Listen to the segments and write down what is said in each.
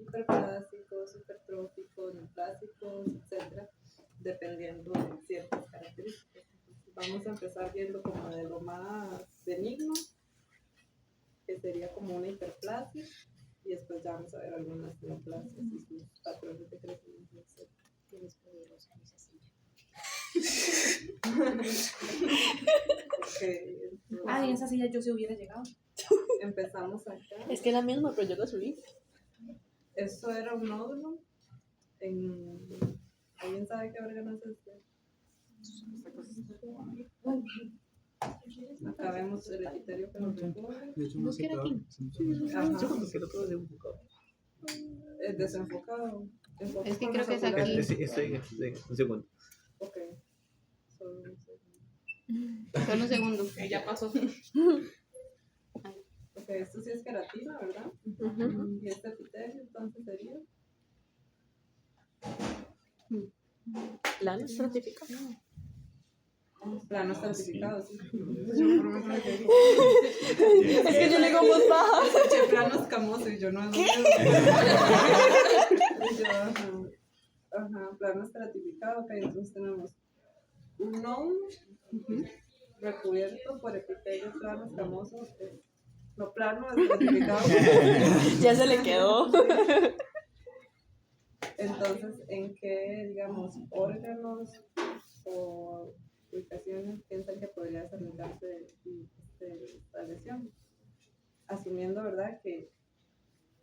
hiperplásicos, hipertróficos, neoplásicos, etcétera, dependiendo de ciertas características. Entonces, vamos a empezar viendo como de lo más benigno, que sería como una hiperplasia, y después ya vamos a ver algunas neoplasias y sus patrones de crecimiento, etc. Tienes poderosa esa silla. Okay, entonces, En esa silla yo se hubiera llegado. empezamos acá. Es que la misma, pero yo la subí. Esto era un nódulo. ¿Alguien sabe qué órgano es este? Acá vemos el epitelio que nos recubre. ¿No es que era aquí? Es desenfocado. Es que creo que es aquí. Un segundo. Ok. Solo un segundo. Solo un segundo. Ya pasó. Ok, esto sí es queratina, ¿verdad? Y este epitelio entonces sería. Plano estratificado. Plano estratificado, sí. Es que yo le digo voz baja. Escuché plano escamoso y yo no. ¿Qué? Y yo, ajá, plano estratificado. Ok, entonces tenemos un nódulo recubierto por epitelio plano escamoso. No, plano estratificado. Ya se le quedó. Entonces, ¿en qué, digamos, órganos o ubicaciones piensan que podría desarrollarse esta lesión? Asumiendo, ¿verdad?, que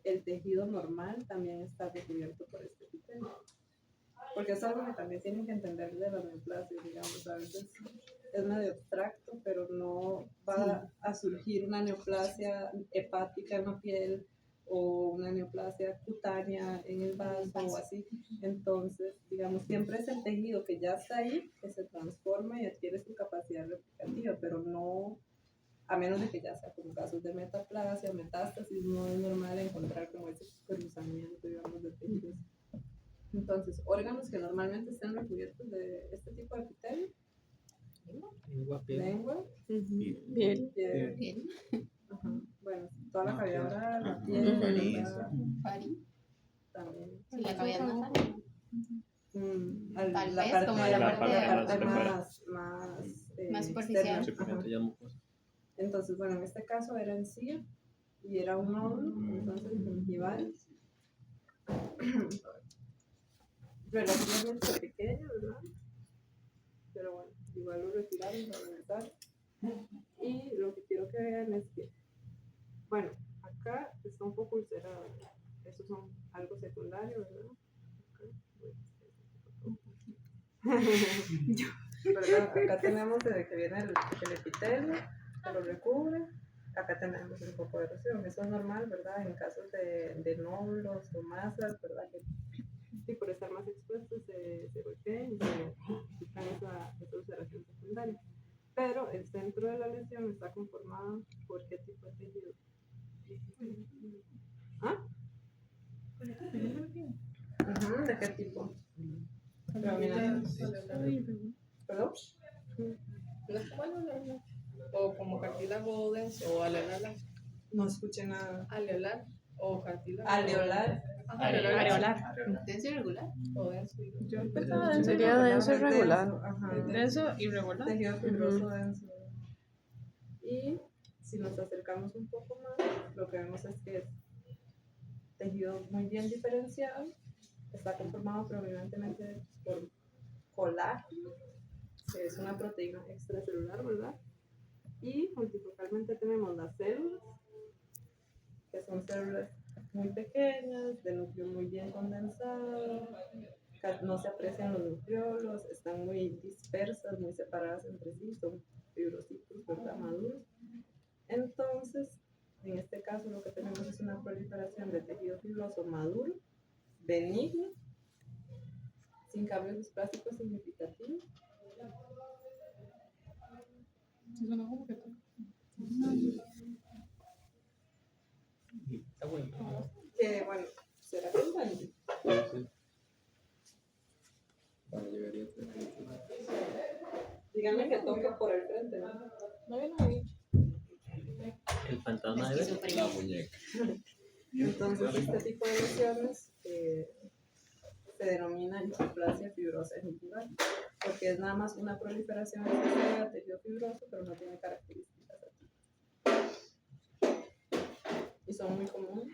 el tejido normal también está recubierto por este epitelio. Porque es algo que también tienen que entender de las neoplasias, digamos, a veces es medio abstracto, pero no va a surgir una neoplasia hepática en la piel o una neoplasia cutánea en el vaso o así. Entonces, digamos, siempre es el tejido que ya está ahí, que se transforma y adquiere su capacidad replicativa, pero no, a menos de que ya sea como casos de metaplasia o metástasis, no es normal encontrar como ese cruzamiento, digamos, de tejidos. Entonces, órganos que normalmente están recubiertos de este tipo de epitelio: lengua, Bien. piel. Ajá. Bueno, toda la cavidad oral, la piel, ¿verdad? Pari. También. Sí, la cavidad nasal. La vez parte, como la la parte parte más superficial. externa. Ajá. Entonces, bueno, en este caso era encía y era un nódulo, entonces gingival. Relativamente pequeño, ¿verdad? Pero bueno, igual lo retiraron para regresar. Y lo que quiero que vean es que, bueno, acá está un poco ulcerado. Estos son algo secundario, ¿verdad? ¿Verdad? Acá tenemos desde que viene el epitelio, que lo recubre. Acá tenemos un poco de erosión. Eso es normal, ¿verdad? En casos de nódulos o masas, ¿verdad? Que sí, por estar más expuestos se golpean y se quitan esa ulceración secundaria. Pero el centro de la lesión está conformado por qué tipo de tejido. ¿Ah? ¿De qué tipo? ¿Perdón? O como cartílago denso o aleolar. No escuché nada. Aleolar o cartílago. Aleolar. Areolar. ¿Denso irregular? O denso. Yo empezaba en Sería denso irregular. Ajá. denso irregular. Tejido fibroso denso. Y si nos acercamos un poco más, lo que vemos es que es tejido muy bien diferenciado. Está conformado predominantemente por colágeno, que es una proteína extracelular, ¿verdad? Y multifocalmente tenemos las células, que son células muy pequeñas, de núcleo muy bien condensado, no se aprecian los nucleolos, están muy dispersas, muy separadas entre sí, son fibrocitos, ¿verdad? Maduros. Entonces, en este caso lo que tenemos es una proliferación de tejido fibroso maduro, benigno, sin cambios displásticos significativos. Suena como que toca. Está bueno. Que bueno, será que es bueno. Díganme que toque por el frente, ¿no? No viene ahí. El fantasma de Esquizofrenia. la muñeca. Entonces, este tipo de lesiones se denomina hipoplasia fibrosa genital, porque es nada más una proliferación excesiva de tejido fibroso, pero no tiene características atípicas. Y son muy comunes.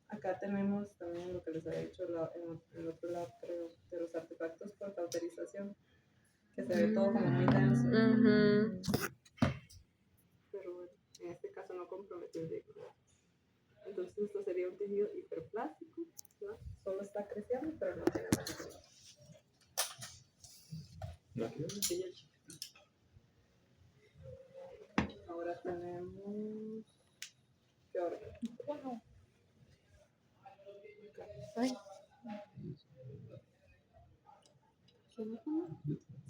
Acá tenemos también lo que les había dicho en el otro lado, creo, de los artefactos por cauterización, que se ve todo como muy denso. Pero bueno, en este caso no compromete el diagnóstico. Entonces esto sería un tejido hiperplástico, ¿no? Solo está creciendo, pero no tiene más. No, aquí no. Ahora tenemos... ¿Qué órgano? Bueno, Ay.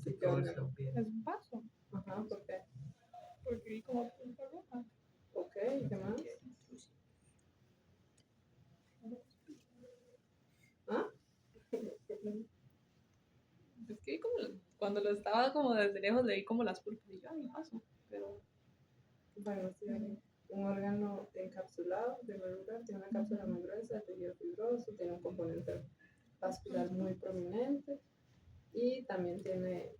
Sí, ¿qué órgano? es un paso. Ajá, ¿por qué? Porque vi como punta roja. Ok, ¿qué más? ¿Ah? Es que vi como cuando lo estaba como desde lejos le vi como las pulpas y yo, ay, paso. Pero Bueno, sí, un órgano encapsulado, en primer lugar, tiene una cápsula muy gruesa de tejido fibroso, tiene un componente vascular muy prominente y también tiene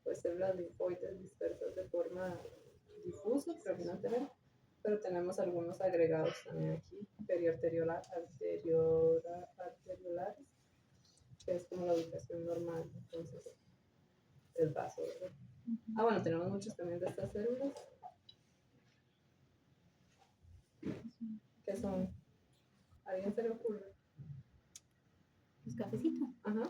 pues células linfoides dispersas de forma difusa predominantemente, pero tenemos algunos agregados también aquí, arteriolares, que es como la ubicación normal, entonces el vaso, ¿verdad? Ah, bueno, tenemos muchos también de estas células, que son, ¿a alguien se le ocurre? Es cafecito. Ajá.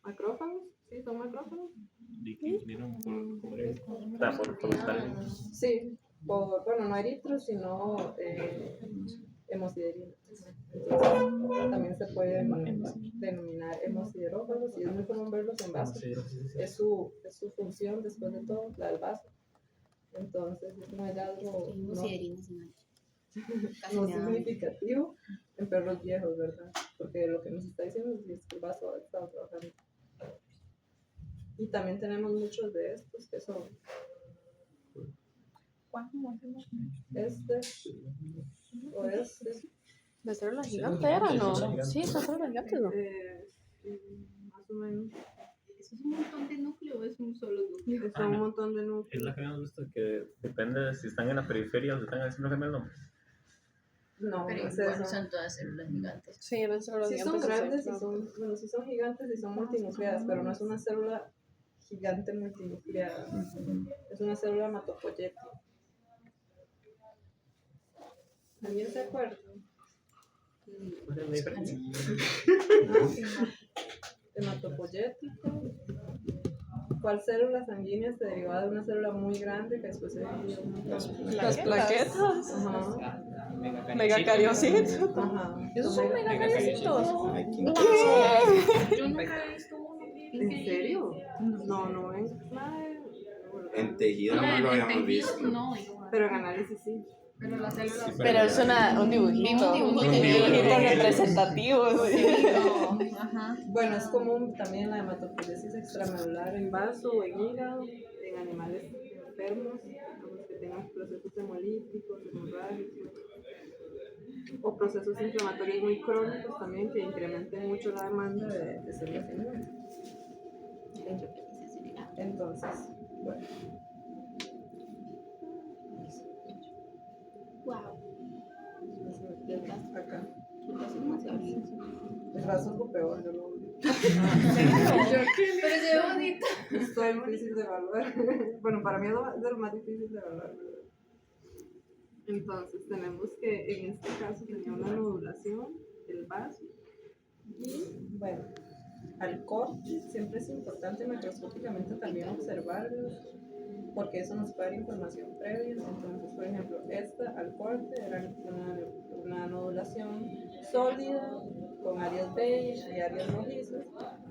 ¿Macrófagos? Sí, son macrófagos. Vinieron por él. Está por estar. Sí, bueno, no eritros, sino hemosiderina. Entonces, también se puede denominar hemosiderófagos y es muy común verlos en vasos. Es su función, después de todo, la del vaso. Entonces, es un hallazgo Tengo no, siderina sin mancha. Casi no me da. significativo en perros viejos, ¿verdad? Porque lo que nos está diciendo es que el vaso ha estado trabajando. Y también tenemos muchos de estos que son ¿cuándo hacemos? este o este. ¿De célula gigante era, no? Sí, son células gigantes, ¿no? Más o menos. ¿Eso es un montón de núcleo o es un solo núcleo? Son un montón de Es núcleos. la que habíamos visto que depende de si están en la periferia o si están en el centro gemelo. No, Pero no es igual eso. son todas células gigantes. Sí, eran células Sí gigantes. son grandes y sí. son, bueno, sí son gigantes y son multinucleadas, pero no es una célula gigante multinucleada. Es una célula hematopoyética. ¿Alguien se acuerda? ¿Cuál es la diferencia? Hematopoyético. ¿Cuál célula sanguínea se derivaba de una célula muy grande que después se dividió? Las plaquetas. Ajá. Megacariocitos. Ajá. Esos son megacariocitos. Yo nunca he visto uno. ¿En serio? No, En tejido no lo habíamos visto. No, igual. pero en análisis sí. Pero las células. Pero es un dibujito. Un Un dibujito. dibujito representativo. Ajá. Bueno, es común también la hematopoiesis extramedular en vaso o en hígado, en animales enfermos, digamos, que tengan procesos hemolíticos, hemorrágicos, o procesos inflamatorios muy crónicos también que incrementen mucho la demanda de células inmunes. Entonces, bueno. Wow. Acá. El vaso es lo peor, yo lo odio. Pero se ve bonito. Esto es difícil de evaluar. Bueno, para mí es de lo más difícil de evaluar, ¿verdad? Entonces, tenemos que en este caso tenía una nodulación del vaso. Y bueno, al corte siempre es importante macroscópicamente también observarlo, porque eso nos puede dar información previa. Entonces, por ejemplo, esta al corte era una nodulación sólida con áreas beige y áreas rojizas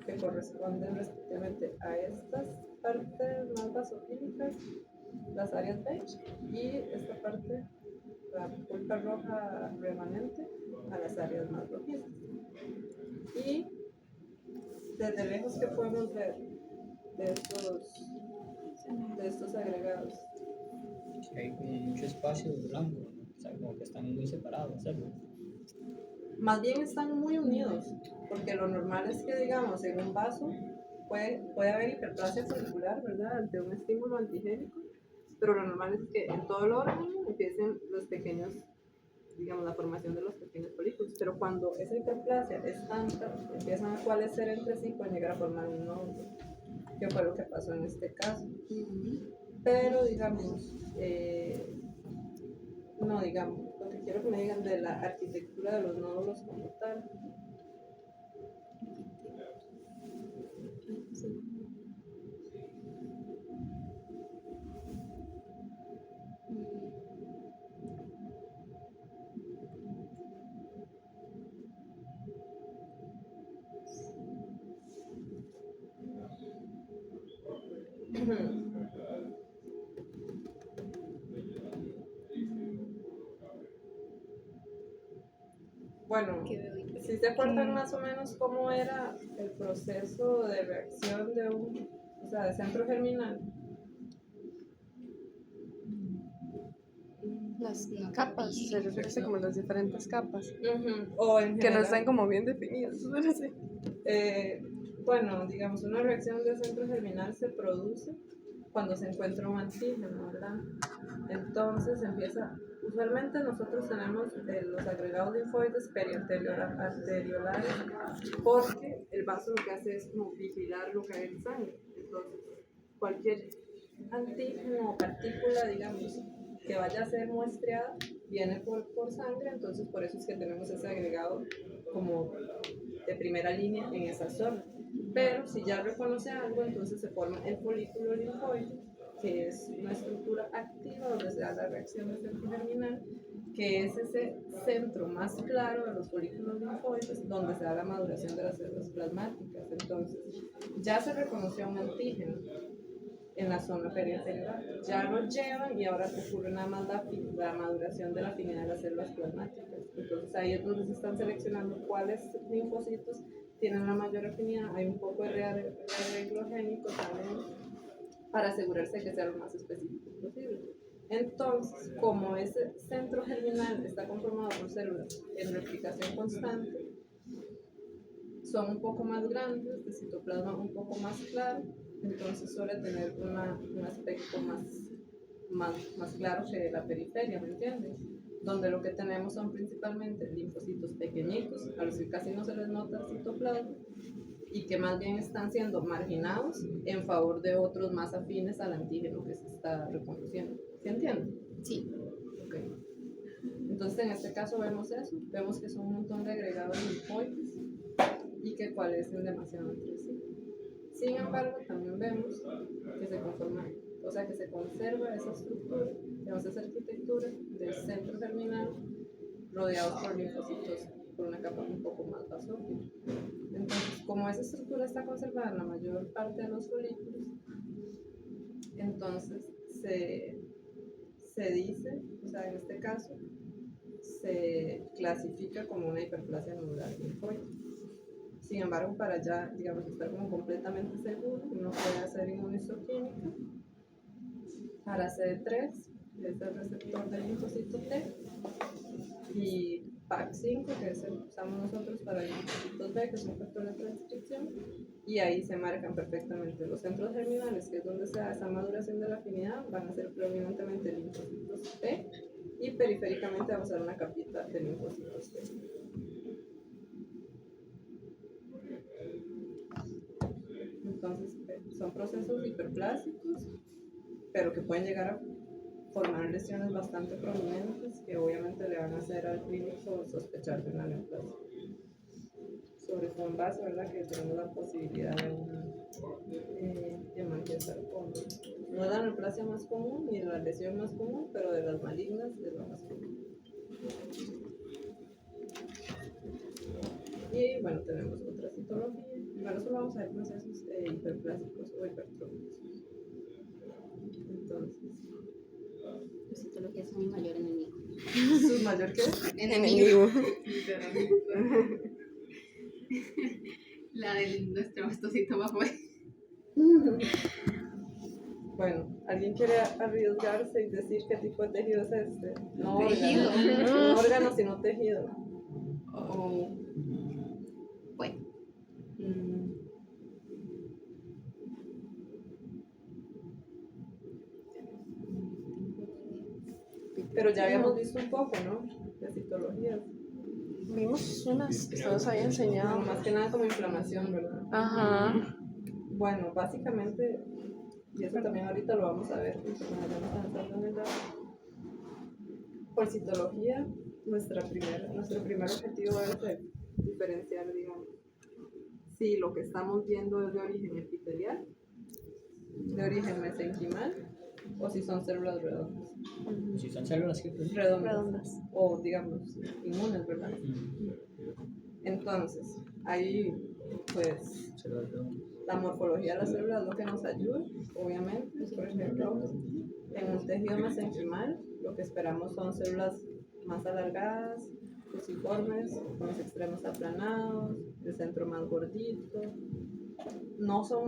que corresponden respectivamente a estas partes más vasoclínicas, las áreas beige, y esta parte, la pulpa roja remanente, a las áreas más rojizas. Y desde lejos, ¿qué podemos ver de estos agregados? Que hay como mucho espacio blanco, ¿no? O sea, como que están muy separados, ¿cierto? Más bien están muy unidos, porque lo normal es que, digamos, en un vaso puede haber hiperplasia folicular, ¿verdad? Ante un estímulo antigénico, pero lo normal es que en todo el órgano empiecen los pequeños, digamos, la formación de los pequeños folículos, pero cuando esa hiperplasia es tanta, empiezan a coalescer entre sí, pueden llegar a formar un nódulo, que fue lo que pasó en este caso. Pero, digamos, no, digamos, lo que quiero que me digan de la arquitectura de los nódulos como tal. Bueno, si se acuerdan más o menos cómo era el proceso de reacción de de centro germinal. Las Capas, se refiere a como las diferentes capas, O en que no general, están como bien definidas, pero sí. bueno, digamos, una reacción de centro germinal se produce cuando se encuentra un antígeno, ¿verdad? Entonces usualmente nosotros tenemos los agregados linfoides periarteriolares porque el vaso lo que hace es como vigilar lo que hay en sangre. Entonces, cualquier antígeno o partícula, digamos, que vaya a ser muestreada, viene por sangre, entonces por eso es que tenemos ese agregado como de primera línea en esa zona. Pero si ya reconoce algo, entonces se forma el folículo linfoide, que es una estructura activa donde se da la reacción de centro germinal, que es ese centro más claro de los folículos linfoides donde se da la maduración de las células plasmáticas. Entonces, ya se reconoció un antígeno en la zona periarteriolar, ya lo llevan y ahora ocurre nada más la maduración de la afinidad de las células plasmáticas. Entonces ahí es donde se están seleccionando cuáles linfocitos tienen la mayor afinidad. Hay un poco de reglogénico también para asegurarse que sea lo más específico posible. Entonces, como ese centro germinal está conformado por células en replicación constante, son un poco más grandes, de citoplasma un poco más claro, entonces suele tener un aspecto más claro que la periferia, ¿me entiendes? Donde lo que tenemos son principalmente linfocitos pequeñitos, a los que casi no se les nota citoplasma, y que más bien están siendo marginados en favor de otros más afines al antígeno que se está reconociendo. ¿Se entiende? Sí. Ok. Entonces en este caso vemos eso, vemos que son un montón de agregados linfoides y que coalescen demasiado entre sí. Sin embargo, también vemos que se conforma, o sea que se conserva esa estructura, digamos esa arquitectura del centro germinal rodeados por linfocitos por una capa un poco más basófila. Entonces, como esa estructura está conservada en la mayor parte de los folículos, entonces se dice, o sea, en este caso, se clasifica como una hiperplasia nodular linfoide. Sin embargo, para ya, digamos, estar como completamente seguro, uno puede hacer inmunohistoquímica para CD3, que es el receptor del linfocito T, y PAC5, que es el que usamos nosotros para linfocitos B, que es un factor de transcripción, y ahí se marcan perfectamente los centros germinales, que es donde se da esa maduración de la afinidad, van a ser predominantemente linfocitos T, y periféricamente vamos a dar una capita de linfocitos T. Entonces, son procesos hiperplásicos, pero que pueden llegar a formar lesiones bastante prominentes que obviamente le van a hacer al clínico sospechar de una neoplasia. Sobre todo en base, ¿verdad? Que tenemos la posibilidad de manifestarcoma. No es la neoplasia más común ni la lesión más común, pero de las malignas es la más común. Y bueno, tenemos otra citología. Bueno, solo vamos a ver procesos hiperplásicos o hipertróficos. Entonces, La citología es mi mayor enemigo. ¿su mayor qué? Enemigo. La de nuestro mastocito fue. Bueno, ¿alguien quiere arriesgarse y decir qué tipo de tejido es este? No Tejido. órgano, no órgano, sino tejido. O. Bueno. Pero ya habíamos visto un poco, ¿no? De citologías. Vimos unas que usted nos había Bueno, enseñado. más que nada como inflamación, ¿verdad? Ajá. Bueno, básicamente, y eso también ahorita lo vamos a ver conforme vayamos avanzando en el debate. Por citología, nuestro primer objetivo es diferenciar, digamos, si lo que estamos viendo es de origen epitelial, de origen mesenquimal, o si son células redondas. Si son células que Redondas. O, digamos, inmunes, ¿verdad? Entonces, ahí, pues, la morfología de la célula es lo que nos ayuda, obviamente. Por ejemplo, en un tejido mesenquimal, lo que esperamos son células más alargadas, fusiformes, con los extremos aplanados, el centro más gordito. No son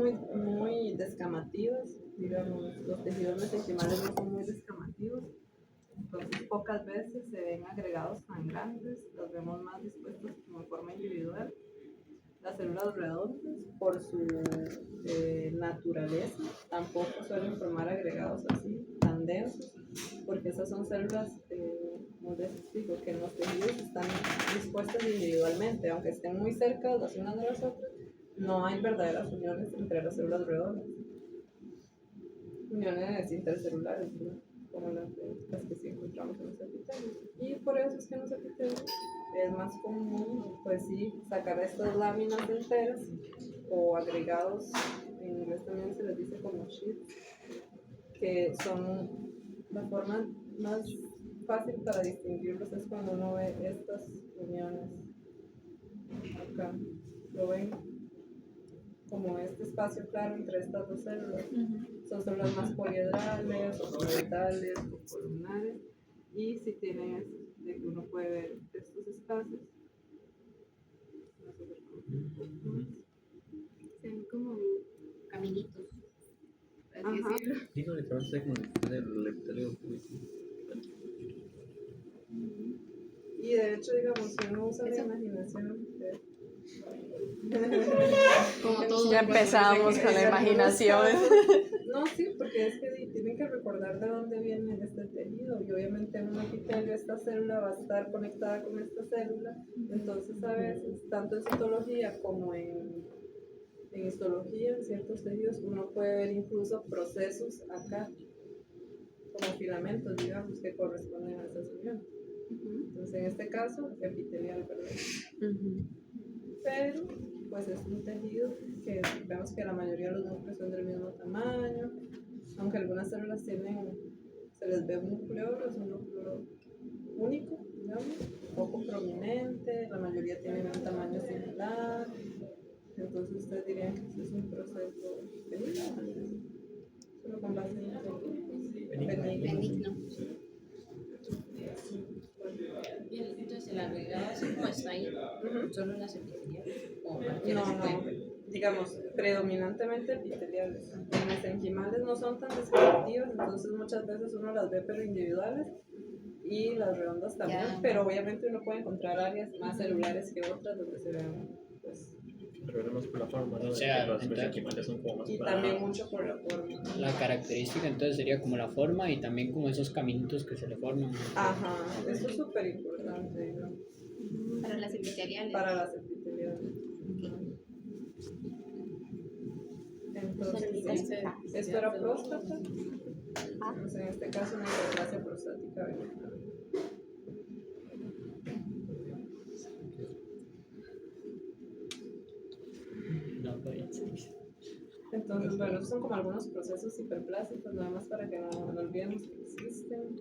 muy descamativas, digamos, los tejidos mesenquimales no son muy descamativos. Entonces, pocas veces se ven agregados tan grandes, los vemos más dispuestos como en forma individual. Las células redondas, por su naturaleza, tampoco suelen formar agregados así, tan densos, porque esas son células, como les explico, que en los tejidos están dispuestas individualmente, aunque estén muy cerca las unas de las otras, no hay verdaderas uniones entre las células redondas. Uniones intercelulares, ¿verdad? Como las que sí encontramos en los epitelios. Y por eso es que en los epitelios es más común, pues sí, sacar estas láminas enteras o agregados, en inglés también se les dice como sheets, que son la forma más fácil para distinguirlos es cuando uno ve estas uniones acá, lo ven como este espacio claro entre estas dos células. Son células más poliedrales o coloidales o columnares, y si tienen esto, de que uno puede ver estos espacios. Se ven como caminitos. Por así Ajá. decirlo. Digo, literalmente como si fuera el epitelio. Y de hecho, digamos, si uno usa la imaginación, Como todo. Ya empezamos con la imaginación. No, sí, porque es que tienen que recordar de dónde viene este tejido, y obviamente en un epitelio esta célula va a estar conectada con esta célula. Entonces, a veces, tanto en citología como en histología, en ciertos tejidos, uno puede ver incluso procesos acá, como filamentos, digamos, que corresponden a esas uniones. Entonces, en este caso, epitelial, ¿verdad? Pero, pues es un tejido que vemos que la mayoría de los núcleos son del mismo tamaño, aunque algunas células tienen, se les ve un núcleo, es un núcleo único, digamos, poco prominente, la mayoría tienen un tamaño similar. Entonces ustedes dirían que este es un proceso benigno, solo con base en Benigno. Entonces el agregado así como está ahí, solo las epiteliales o cualquier No, digamos, predominantemente epiteliales. Los mesenquimales no son tan descriptivas, entonces muchas veces uno las ve pero individuales, y las redondas también, pero obviamente uno puede encontrar áreas más celulares que otras donde se vean, pues, Pero era más por la forma, ¿no? O sea, De que los entonces- mesenquimales son como más y cuadrados. también mucho por la forma. La característica entonces sería como la forma y también como esos caminitos que se le forman. Ajá, eso es súper importante, digamos, Para las epiteliales. para las epiteliales. Entonces, sí, esto era próstata. Entonces, en este caso, una hiperplasia prostática benigna. No, pues, Entonces, bueno, esos son como algunos procesos hiperplásicos, nada más para que no olvidemos que existen.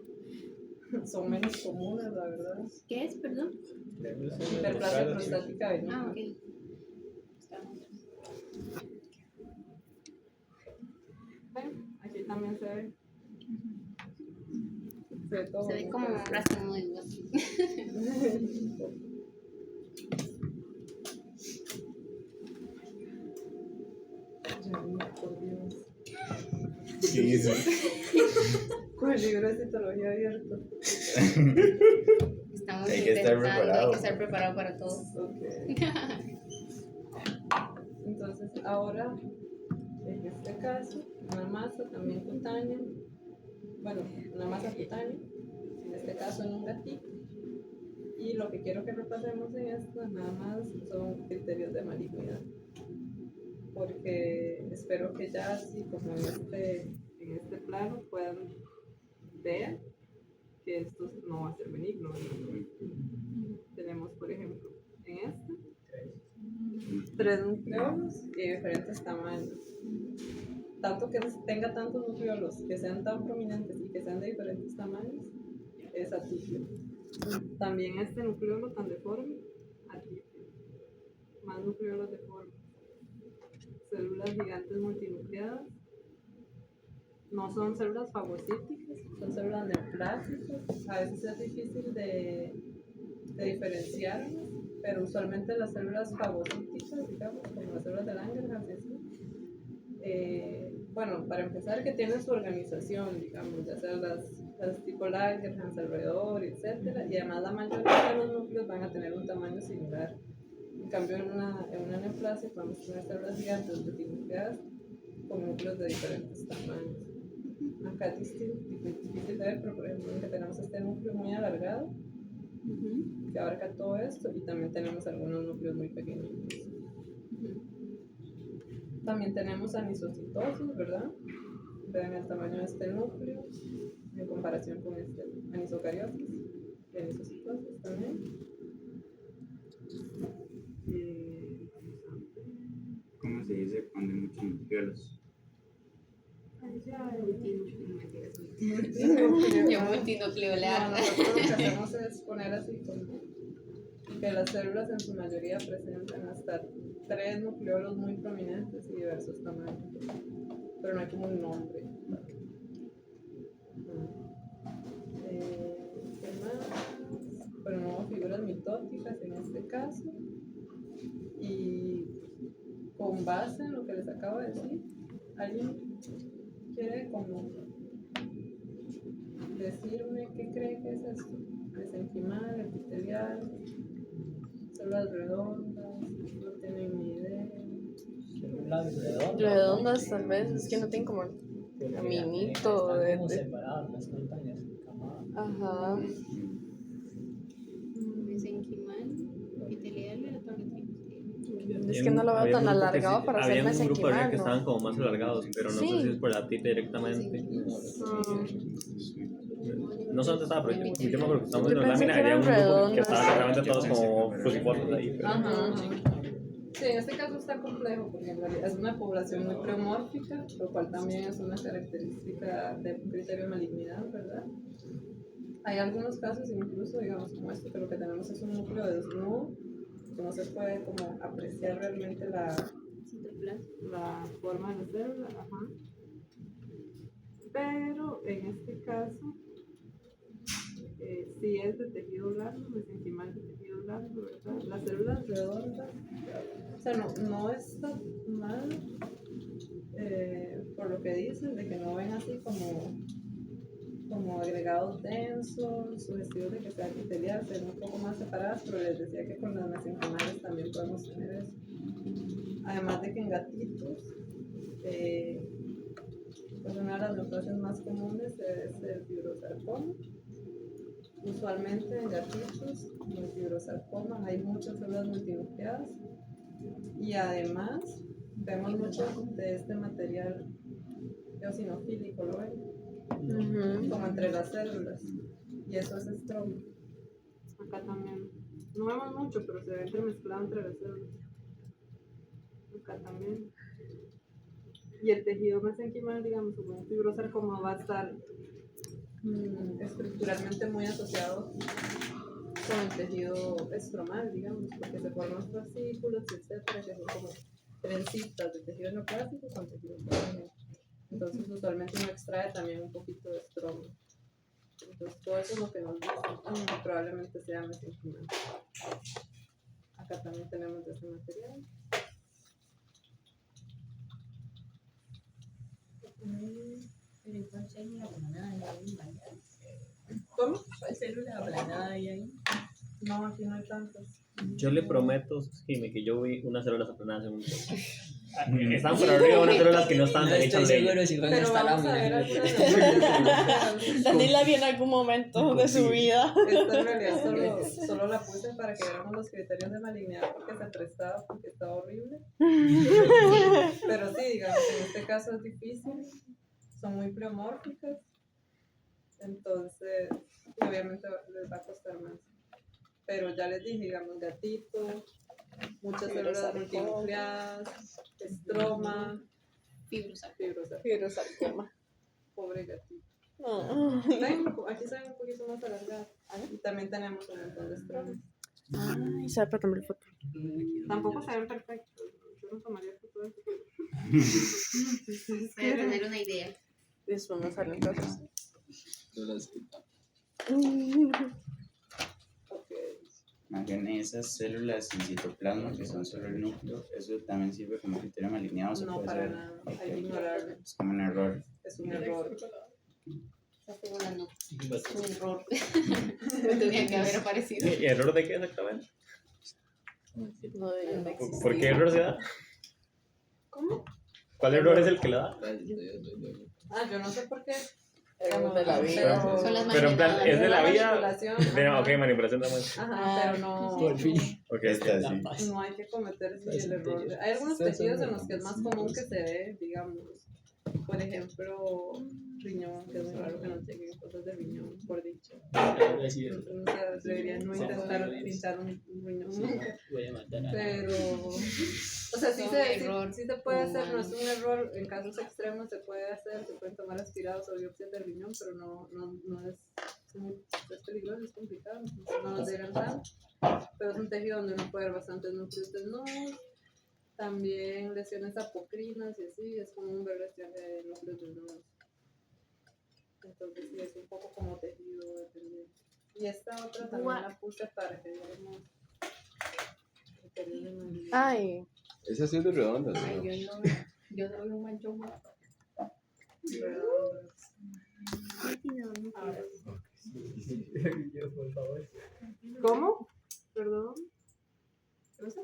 Son menos comunes, la verdad. ¿Qué es, perdón? Hiperplasia prostática benigna. Ah, ok. Ven, aquí también se ve. Se ve todo. Se ve como un rastro muy así. por Dios. ¿Qué hizo? Con el libro de citología abierto. Estamos Hay que estar intentando, preparado. hay que estar preparado para todo. Ok. Entonces, ahora, en este caso, una masa también cutánea, bueno, una masa cutánea, en este caso en un gatito. Y lo que quiero que repasemos en esto, nada más, son criterios de malignidad. Porque espero que ya, así como en este plano, puedan ver que esto no va a ser benigno. Tenemos, por ejemplo, en este, 3 nucleolos y de diferentes tamaños. Tanto que tenga tantos nucleolos, que sean tan prominentes y que sean de diferentes tamaños, es atípico. También este nucleolo tan deforme, atípico. Más nucleolos deformes. Células gigantes multinucleadas. No son células fagocíticas, son células neoplásicas. A veces es difícil de diferenciarlas, pero usualmente las células fagocíticas, digamos, como las células de Langerhans, bueno, para empezar, que tienen su organización, digamos, ya sea las tipo Langerhans alrededor, etcétera, y además la mayoría de los núcleos van a tener un tamaño similar. En cambio, en una neoplasia podemos tener células gigantes multinucleadas con núcleos de diferentes tamaños. Acá es difícil de ver, pero por ejemplo, que tenemos este núcleo muy alargado, que abarca todo esto, y también tenemos algunos núcleos muy pequeñitos. También tenemos anisocitosis, ¿verdad? Vean el tamaño de este núcleo en comparación con este anisocariosis y anisocitosis también. ¿Cómo se dice cuando hay muchos nucleolos? Yo multinucleolar. No, nosotros lo que hacemos es poner así como que las células en su mayoría presentan hasta 3 nucleolos muy prominentes y diversos tamaños, pero no hay como un nombre. ¿Qué más? Pero no, figuras mitóticas en este caso, y con base en lo que les acabo de decir, ¿alguien quiere como decirme qué cree que es esto? Mesenquimal, epitelial, células redondas, no tienen ni idea. Células redondas. Redondas tal vez, es que no tienen como caminito Están de... como separadas, no están tan escamadas. Ajá. Mesenquimal, epitelial y la torre Es que no lo veo tan alargado para Había hacer un grupo de mesenquimal, que ¿no? estaban como más alargados, pero no sé Sí. si es por la tipe directamente. No sé dónde estaba, pero yo me acuerdo que estábamos Yo viendo la pensé lámina que y había un eran grupo que redondas. estaba realmente todos como fusiformes ahí. Pero... Ajá. Sí, en este caso está complejo porque en realidad es una población muy pleomórfica, lo cual también es una característica de un criterio de malignidad, ¿verdad? Hay algunos casos incluso, digamos, como esto, que lo que tenemos es un núcleo desnudo, que no se puede como apreciar realmente la forma de la célula, ajá. Pero en este caso, sí es de tejido blando, mesenquimal de tejido blando, ¿verdad? Las células redondas, o sea, no está mal, por lo que dicen, de que no ven así como agregados densos, sugestivos de que sea epitelial, se ven un poco más separadas, pero les decía que con las mesenquimales también podemos tener eso. Además de que en gatitos, pues una de las neoplasias más comunes es el fibrosarcoma. Usualmente en gatitos, en el fibrosarcoma hay muchas células multinucleadas y además vemos mucho de este material eosinofílico, ¿lo ven? Como entre las células, y eso es estroma. Acá también, no vemos mucho, pero se ve entremezclado entre las células. Acá también. Y el tejido mesenquimal, digamos, como un fibrosarcoma, va a estar estructuralmente muy asociado con el tejido estromal, digamos, porque se forman fascículos, etcétera, que son como trencitas de tejido neoplásico con tejido colágeno. Entonces, usualmente uno extrae también un poquito de estroma. Entonces, todo eso es lo que nos dice, probablemente sea mesenquimal. Acá también tenemos de ese material. Pero igual célula aplanada y ahí, ¿vale? ¿Cómo? ¿Cuál célula aplanada hay ahí? No, aquí no hay tantas. Yo le prometo, Jimmy, que yo vi unas células aplanadas en un están por arriba unas células que no están No estoy hechas de seguro si van a Pero estar vamos a ver láminas. algunas. Daniela vi en algún momento de su vida. Esta en realidad solo la puse para que viéramos los criterios de malignidad porque se prestaba, porque estaba horrible. Pero sí, digamos, en este caso es difícil. Son muy pleomórficas. Entonces, obviamente les va a costar más. Pero ya les dije, digamos, gatito, muchas células multinucleadas, estroma, Fibrosarcoma. pobre gatito. No. Aquí se ven un poquito más alargadas. Y también tenemos un montón de estromas. Ay, se va para tomar foto. Tampoco se ven perfectos. Yo no tomaría foto de eso. Para tener una idea. Después no salen cosas. Ok. Más bien esas células en citoplasma, que son solo el núcleo, eso también sirve como criterio malignado. ¿Se No, puede para hacer? nada. Hay que ignorarlo. Es como un error. Es un error. Esa célula no. Es un error. No tenía que haber aparecido. ¿Y error de qué exactamente? No debería existir. ¿Por qué error se da? ¿Cómo? ¿Cuál error es el que le da? Yo no sé por qué. Digamos de la vida. Pero- Son las Pero en plan, ¿es de la vida? manipulación. De, Ajá. ok, manipulación de muestra. Ajá, pero no. Por fin. Ok, Esta La sí. paz. No hay que cometer el error. Hay algunos tejidos en los que es más común que se dé, digamos, por ejemplo, riñón, que es muy raro que nos lleguen cosas de riñón, por dicho. Entonces, deberían no intentar pintar un riñón nunca. Voy a matar a Pero, o sea, sí Un se, error sí se puede hacer, no es humano. un error, en casos extremos se puede hacer, se pueden tomar aspirados o biopsias del riñón, pero no es peligroso, es complicado, no nos llegan tanto, pero es un tejido donde uno puede ver bastantes núcleos desnudos, también lesiones apocrinas y así, es común ver lesiones de núcleos desnudos. Entonces sí, es un poco como tejido dependiente. Y esta otra también la puse para que viéramos el periodo de malignidad. Ay, Esa sí es de redonda, ¿no? Ay, yo no veo un manchón más. A ver. Yo, por favor. ¿Cómo? Perdón. ¿Qué pasa?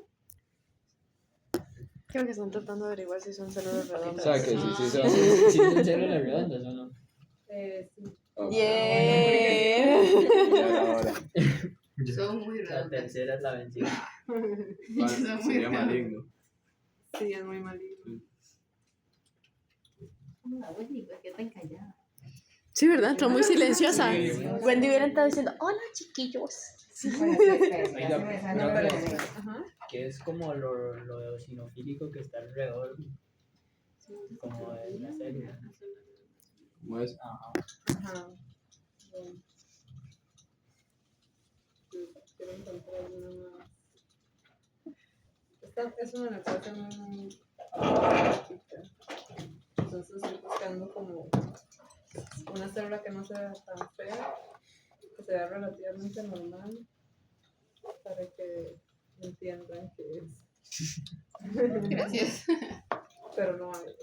creo que están tratando de averiguar si son células O redondas. sea, que sí, sí, Si sí. son células redondas o no. Sí. Oh, Yeah. ya ahora. Son muy La redondas. tercera es la vencida. Vale, sería maligno. Sí, es muy maligno. La Wendy, ¿por qué tan callada? Sí, ¿verdad? Entró muy silenciosa. Sí. Wendy hubiera estado diciendo, hola chiquillos. Oiga, No, pero pero, ajá. que es como lo eosinofílico que está alrededor, como de la célula. ¿Cómo es? Ajá. Ajá. Bueno. Quiero encontrar una más. Esta es una narcosa muy chiquita. Entonces estoy buscando como una célula que no sea tan fea, que sea relativamente normal, para que entiendan que es. Gracias. Pero no hay.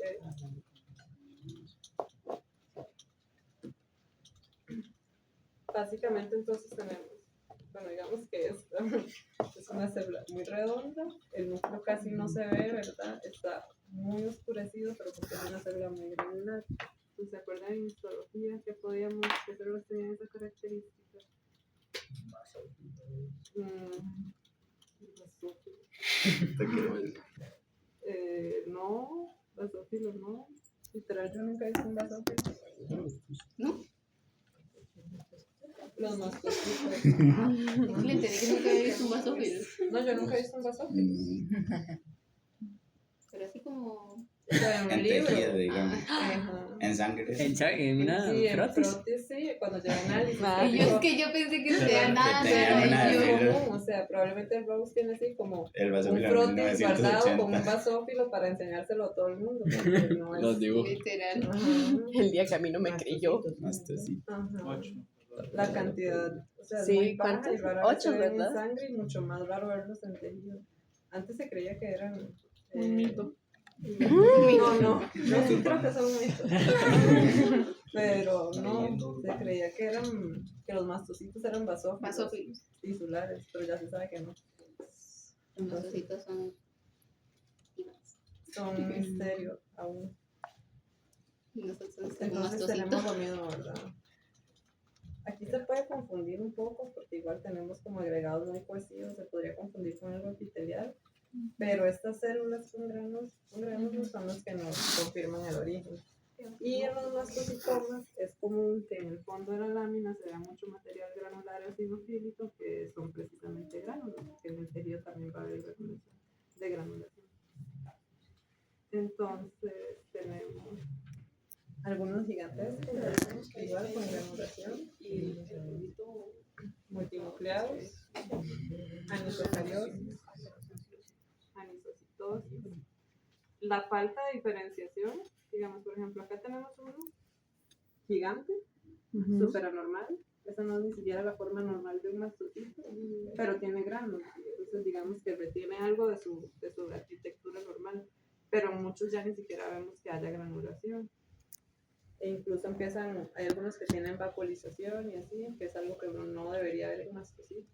Básicamente entonces tenemos, bueno, digamos que esta es una célula muy redonda, el núcleo casi no se ve, ¿verdad? Está muy oscurecido, pero porque es una célula muy granular. Entonces, ¿se acuerdan en histología qué células tenían esa característica? No, basófilo no. Literal, yo nunca he visto un basófilo. ¿No? Los mascotitos. Le enteré que nunca había visto un basófilo. No, yo nunca he visto un basófilo. Pero así como. O sea, en un En libro. tejido, digamos. Ajá. En sangre. En una Sí, en frotis. frotis, sí, cuando llega análisis. Ah. Y yo es que yo pensé que sea nada, tenía pero una ahí yo. fibra. común, o sea, probablemente el Rose tiene así como El un basófilo en frotis guardado con un 1980. basófilo para enseñárselo a todo el mundo. Porque no es... Los dibujos. Literal. Ajá. El día que a mí no me creyó. Hasta sí. Ajá. La cantidad, o sea, es Sí, muy baja ¿cuántos? y rara vez 8, se ven en ¿verdad? sangre y mucho más raro verlos en tejido. Antes se creía que eran Un mito. No, yo sí creo que son mitos. Pero no, se creía que los mastocitos eran basófilos tisulares, pero ya se sabe que no. Los Entonces, ositos son son un misterio aún. nosotros somos Entonces tenemos mastocitos. lo mismo, ¿verdad? Aquí se puede confundir un poco porque igual tenemos como agregados muy cohesivos, se podría confundir con algo epitelial, pero estas células con granos son las que nos confirman el origen. Y en los mastocitomas es común que en el fondo de la lámina se vea mucho material granular eosinofílico que son precisamente gránulos, que en el tejido también va a haber de granulación. Entonces tenemos algunos gigantescos, igual con granulación, y multinucleados, anisocariosis, anisocitosis. La falta de diferenciación, digamos, por ejemplo, acá tenemos uno gigante, súper anormal. Esa no es ni siquiera la forma normal de un mastocito, pero tiene granos. Entonces, digamos que retiene algo de su arquitectura normal, pero muchos ya ni siquiera vemos que haya granulación. E incluso hay algunos que tienen vacuolización y así, que es algo que uno no debería ver en mastocitos.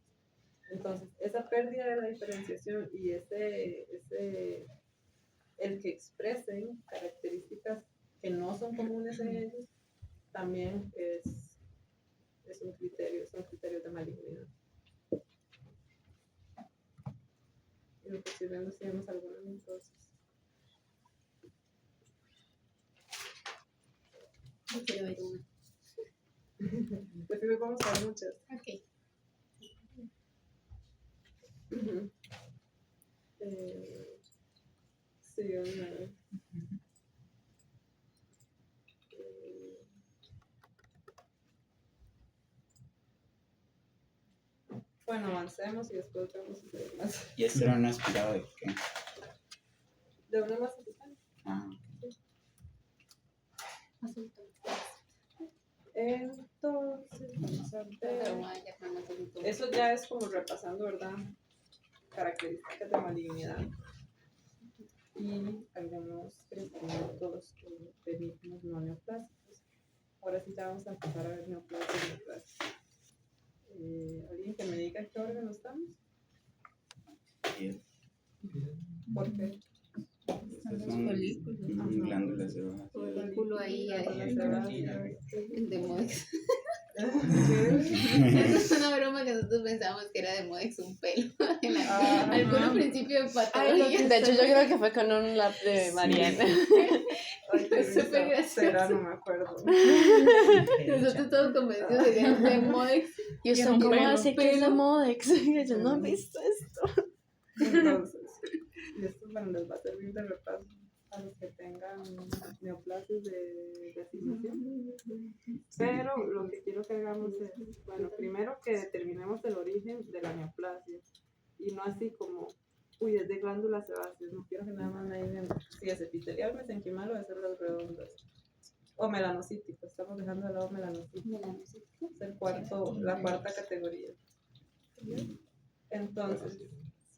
Entonces, esa pérdida de la diferenciación y el que expresen características que no son comunes en ellos, también es un criterio de malignidad. Y lo que estoy viendo si vemos algunas entonces. Yo quiero ver una. De fijo vamos a ver muchas. Ok. Sí, una. Bueno, avancemos y después vemos si hay más. ¿Y este era un aspirado de qué? De una más eficaz. Ah, Entonces, vamos a Pero ver. vaya, cuando se lo Eso ya es como repasando, ¿verdad? Características de malignidad y algunos crecimientos benignos no neoplásicos. Ahora sí ya vamos a empezar a ver neoplasias y neoplasias. ¿Alguien que me diga qué órgano estamos? y ¿Por qué? estas son glándulas sebáceas. folículo ahí, Glándulas sebáceas. de Modex. ¿Qué? Es una broma que nosotros pensábamos que era de Modex un pelo. Ah, Al puro principio de Ay, patología. de hecho, yo creo que fue con un lap de Mariana. Ay, qué Es súper risa. gracioso. Será, no me acuerdo. Nosotros todos convencidos de que era de Modex. Y usted, un ¿cómo pelo, así que es de Modex? Yo no he visto esto. Entonces, y esto bueno, les va a servir de repaso a los que tengan neoplasias de asignación. Pero lo que quiero que hagamos es, bueno, primero que determinemos el origen de la neoplasia. Y no así como, uy, es de glándulas sebáceas. No quiero que nada más me digan si es epitelial, mesenquimal o de células redondas. O melanocítico, estamos dejando de lado melanocítico. Es la cuarta categoría. Entonces,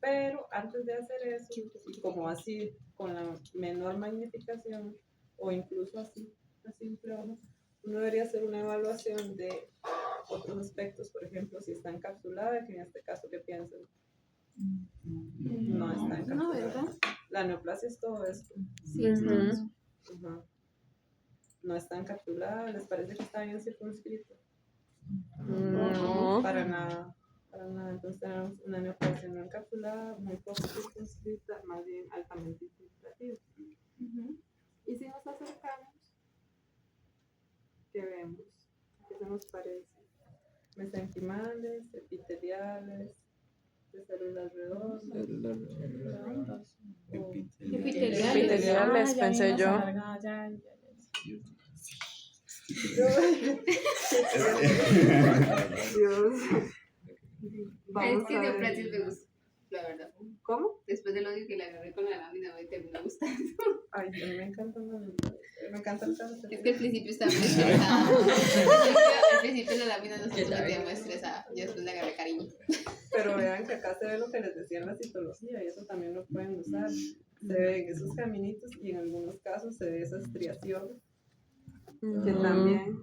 pero antes de hacer eso, y como así, con la menor magnificación, o incluso así, a simple ojo, uno debería hacer una evaluación de otros aspectos, por ejemplo, si está encapsulada, que en este caso, ¿qué piensan? No está encapsulada. No, ¿verdad? La neoplasia es todo esto. Sí, es todo eso. Ajá. No está encapsulada, ¿les parece que está bien circunscrito? No. Para nada. Entonces tenemos una neoplasia no encapsulada, muy poco circunscrita, más bien altamente infiltrativa. Y si nos acercamos, ¿qué vemos? ¿Qué se nos parece? Mesenquimales, epiteliales, de células redondas. Epiteliales, pensé yo. Dios. Es Vamos que a ver. neoplasias me gusta, la verdad. ¿Cómo? Después del odio que le agarré con la lámina, me terminó gustando. Ay, a mí me encanta el cáncer. Es que al principio estaba muy estresada. Al principio la lámina no se sentía muy estresada. Yo después le agarré cariño. Pero vean que acá se ve lo que les decía en la citología y eso también lo pueden usar. se ven esos caminitos y en algunos casos se ve esa estriación que también,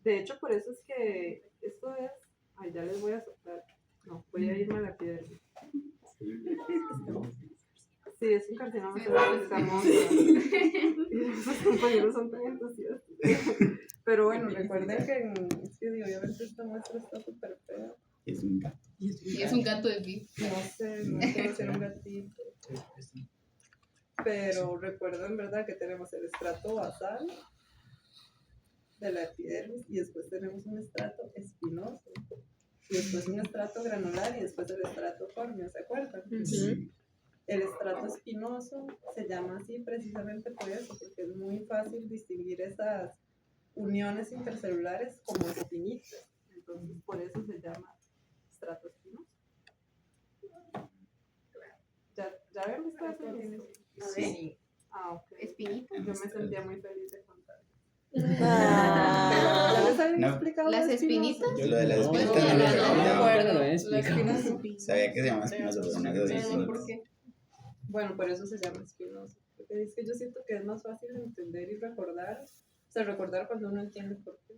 de hecho por eso es que esto es, ay, ya les voy a soplar, no, voy a irme a la piedra. Sí, es un carcinoma escamoso. Y los compañeros son tan entusiastas. Pero bueno, recuerden que, es que digo, obviamente esta muestra está súper fea. Es un gato. Y es un gato de pie. No sé, no puedo ser un gatito. Pero recuerden, ¿verdad? Que tenemos el estrato basal de la epidermis y después tenemos un estrato espinoso. Y después un estrato granular y después el estrato córneo, ¿se acuerdan? El estrato espinoso se llama así precisamente por eso, porque es muy fácil distinguir esas uniones intercelulares como espinitas. Entonces, por eso se llama estrato espinoso. ¿Ya habían visto eso? Sí. Ah, ok. Espinita. Yo me sentía muy feliz de contar. Ah. ¿Ya les habían No. explicado ¿Las lo espinoso? espinitas? Lo de las No, espinitas no, no lo no, no me recordaba. acuerdo. No, es La espina Sabía que se llama espinoso, pero no lo Pero no distinto. por qué. Bueno, por eso se llama espinoso. Porque es que yo siento que es más fácil de entender y recordar. O sea, recordar cuando uno entiende por qué.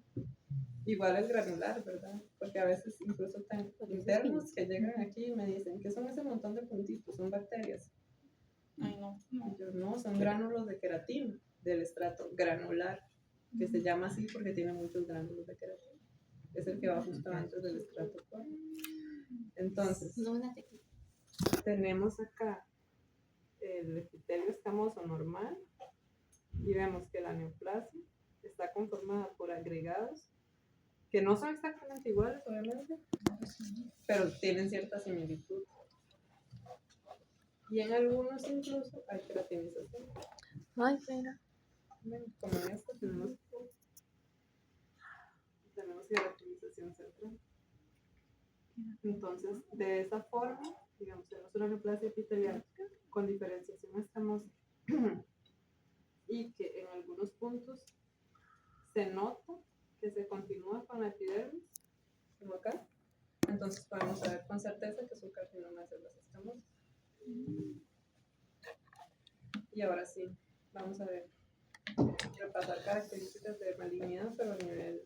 Igual el granular, ¿verdad? Porque a veces incluso tan internos que llegan aquí y me dicen, ¿qué son ese montón de puntitos? Son bacterias. Ay, no. Y yo, no, son gránulos de queratina del estrato granular, que se llama así porque tiene muchos gránulos de queratina. Es el que va justo antes del estrato córneo. Entonces, No, una tequila. tenemos acá el epitelio escamoso normal y vemos que la neoplasia está conformada por agregados que no son exactamente iguales, obviamente, pero tienen cierta similitud. Y en algunos incluso hay queratinización. Ay, mira. Ven, como en esta tenemos queratinización central. Entonces, de esa forma, digamos, tenemos una neoplasia epitelial con diferenciación escamosa y que en algunos puntos se nota que se continúa con la epidermis, como acá. Entonces podemos saber con certeza que es un carcinoma de células escamosas. Y ahora sí, vamos a ver, repasar características de malignidad, pero a nivel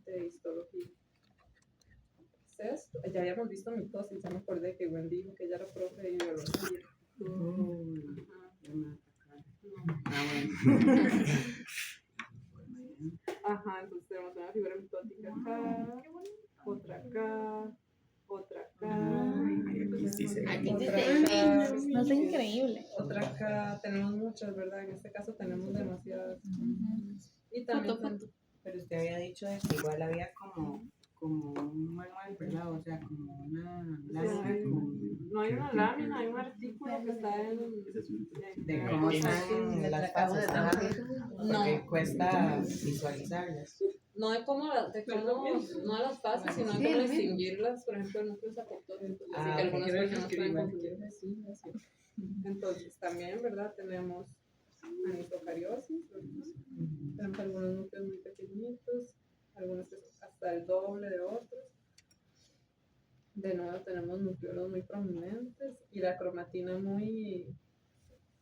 de histología. ¿Qué es esto? Ya habíamos visto mitosis, ya me acordé que Gwen dijo que ella era profe de biología. Ajá, entonces tenemos una figura mitótica acá, otra acá, otra acá, Aquí sí se ve. otra acá, No es increíble. otra acá. Tenemos muchas, ¿verdad? En este caso tenemos demasiadas. Y también Pero usted había dicho de que igual había como un manual, ¿verdad? O sea, como una lámina no hay una lámina, hay un artículo que está de cómo están las fases, ¿verdad? Porque cuesta visualizarlas. no de cómo, no de las fases, sino de cómo distinguirlas, por ejemplo, en núcleos apoptóticos, así que algunas personas pueden confundirme. Entonces, también, ¿verdad? Tenemos anisocariosis, tenemos algunos núcleos muy pequeñitos, algunos que son hasta el doble de otros. De nuevo tenemos nucleolos muy prominentes y la cromatina muy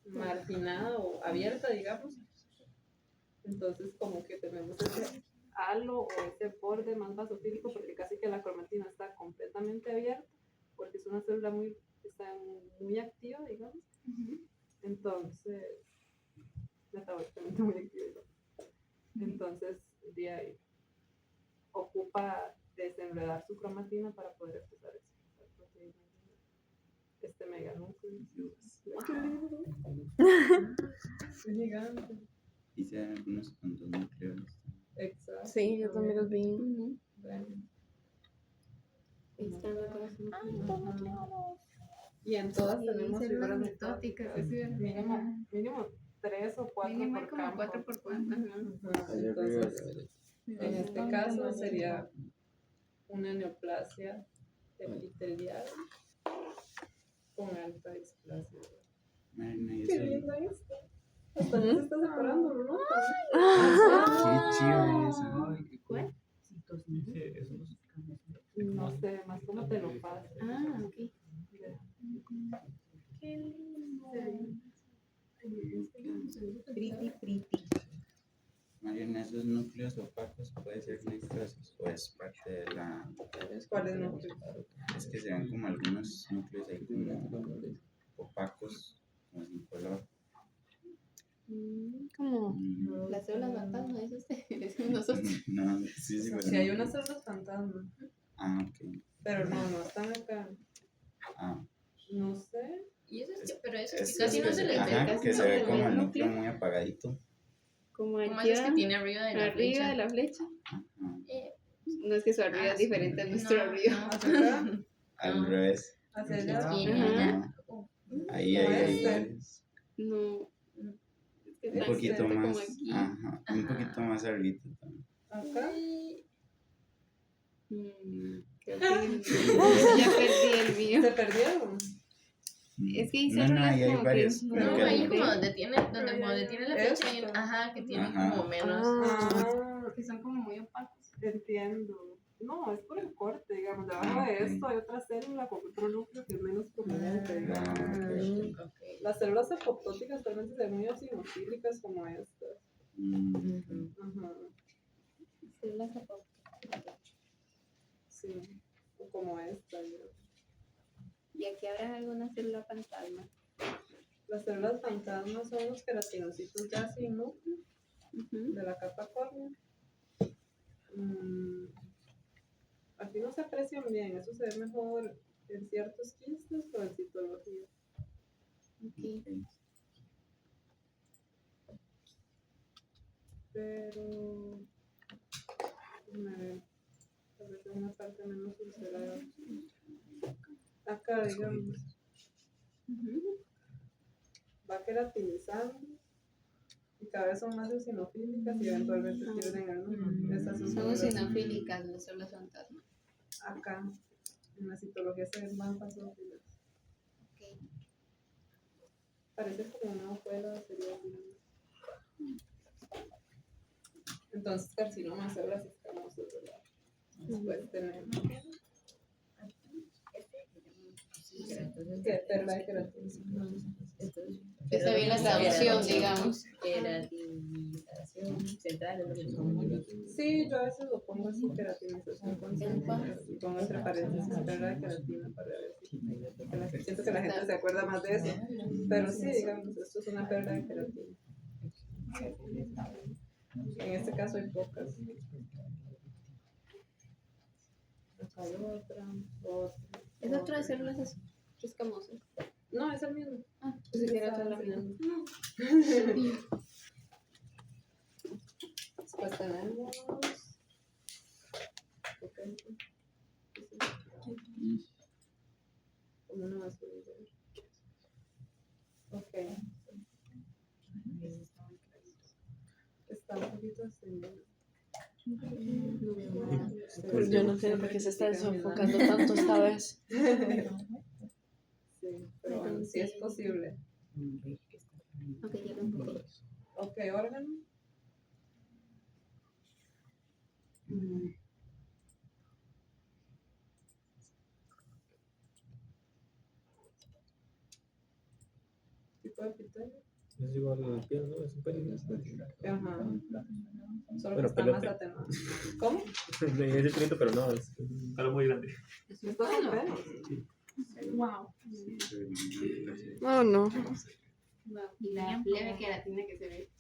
marginada o abierta, digamos. Entonces, como que tenemos ese halo o ese borde más basofílico porque casi que la cromatina está completamente abierta porque es una célula está muy activa, digamos. Entonces, metabólicamente muy activa, digamos. Entonces, de ahí ocupa desenredar su cromatina para poder expresar este meganúcleo. ¡Qué lindo! Es gigante. Y se dan algunos con dos núcleos. Exacto. Sí, yo también los vi. Bueno. Está en la corazón. Y en todas Sí, tenemos células figuras mitóticas, mitóticas. Mínimo 3 o 4 Mínimo hay por como campo. 4 por cuenta. Ajá, entonces, en este caso sería una neoplasia epitelial con alta displasia. Marina, y Qué eso. lindo esto. Hasta ya se está separando, ¿no? Qué chido eso. ¿Cuál? No sé, más como te lo paso. Ah, ok. Mira. Qué lindo. en esos núcleos opacos puede ser necrosis o es parte de la... ¿Cuál es núcleo? Es que se ven como algunos núcleos ahí como opacos, como sin color. Como Mm, las células fantasma, eso decimos nosotros. No, sí, sí, Si hay unas células fantasma, Ah, ok. pero no están acá. Ah, No sé. Y eso es que, pero eso es, que casi es no que se les ve. ajá, casi que no se se ve le como ve el el núcleo núcleo. muy apagadito. Como Como aquí esas que tiene arriba de la arriba flecha. de la flecha. Ajá. No es que su arriba es diferente a nuestro no, arriba. no. Hacia acá, Al revés. hacia allá. Sí, Ajá. Ajá. Ahí, Como ahí, este. ahí. No. Es que Un está poquito exacto como más. aquí. Ajá. Un poquito más arriba también. Acá. Creo que ya perdí el mío. Se perdieron. Es que hay No, células ahí hay como que varios. no Creo No, que ahí hay- como donde tiene la flecha, hay Esto. ajá, que tiene Ajá. como menos. Ah, que son como muy opacos. entiendo. No, es por el corte, digamos. Debajo de esto hay otra célula con otro núcleo que es menos prominente, digamos. Ah, ok. Ok. Las células apoptóticas realmente se ven muy eosinofílicas como estas. Mm, Ajá, Células apoptóticas. sí. O como esta. digamos. Y aquí habrá alguna célula fantasma. Las células fantasmas son los queratinocitos ya sin núcleo de la capa córnea. Aquí no se aprecian bien, eso se ve mejor en ciertos quistes o en citología. Pero déjame ver, tal vez en una parte menos ulcerada. Acá, digamos, va queratinizando y cada vez son más eosinofílicas y eventualmente pierden el núcleo. Esas son Son células- eosinofílicas las células fantasma. Acá, en la citología se ven más basófilas. Parece como una hojuela, sería así. Entonces, carcinoma de células escamosas, ¿verdad? Después tenemos que perla de queratina. Está bien la traducción, digamos. Queratinización central es lo que son. Sí, yo a veces lo pongo así, queratinización concentrada. Y pongo entre paréntesis perla de queratina para ver si. Porque siento que la gente se acuerda más de eso. Pero sí, digamos, esto es una perla de queratina. En este caso hay pocas. Acá hay otra. Es otra de células escamosas. No, es el mismo. Pensé que era otra lámina. Después tenemos. Como una basurilla. Ok. Está un poquito ascendida. Yo no entiendo por qué se está desenfocando tanto esta vez. Sí, pero bueno, sí es posible. Ok, ya lo entendí. Ok, órgano. Tipo de epitelio. Es igual al piel, ¿no? Es un pelo. Ajá. Solo que Pero está pelote. más atenuado. ¿Cómo? Es sentimiento, pero no, es un pelo muy grande. Estos son pelos. Wow. Oh, no. Y la leve queratina que se ve.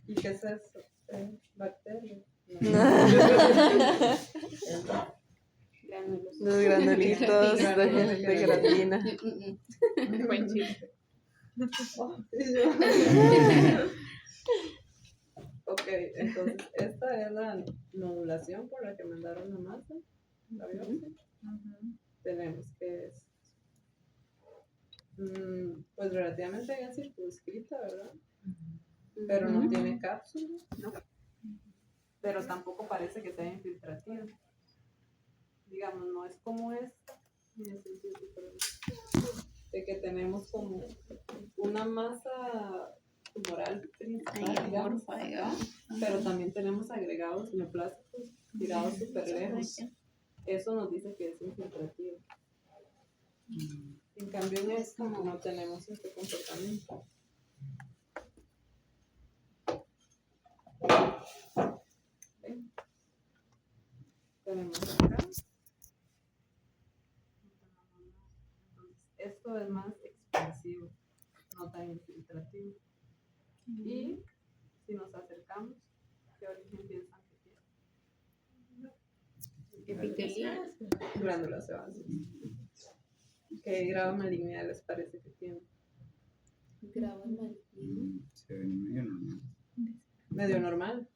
¿Y qué es eso? Bacteria. Gránulos. Los granulitos de gelatina. Buen chiste. Ok, entonces esta es la nodulación por la que mandaron la masa, la biopsia. Tenemos que es pues relativamente bien circunscrita, ¿verdad? Pero no tiene cápsula, pero tampoco parece que sea infiltrativa. Digamos, no es como esta, en el sentido de que tenemos como una masa tumoral principal, digamos, acá, pero también tenemos agregados neoplásicos tirados súper lejos. Eso nos dice que es infiltrativo. En cambio, en esto no tenemos este comportamiento. si nos acercamos, ¿qué origen piensan que tiene? Epitelial. Glándulas sebáceas. ¿Qué grado de malignidad les parece que tiene? Grabo en mal. Se ve medio normal. Medio normal.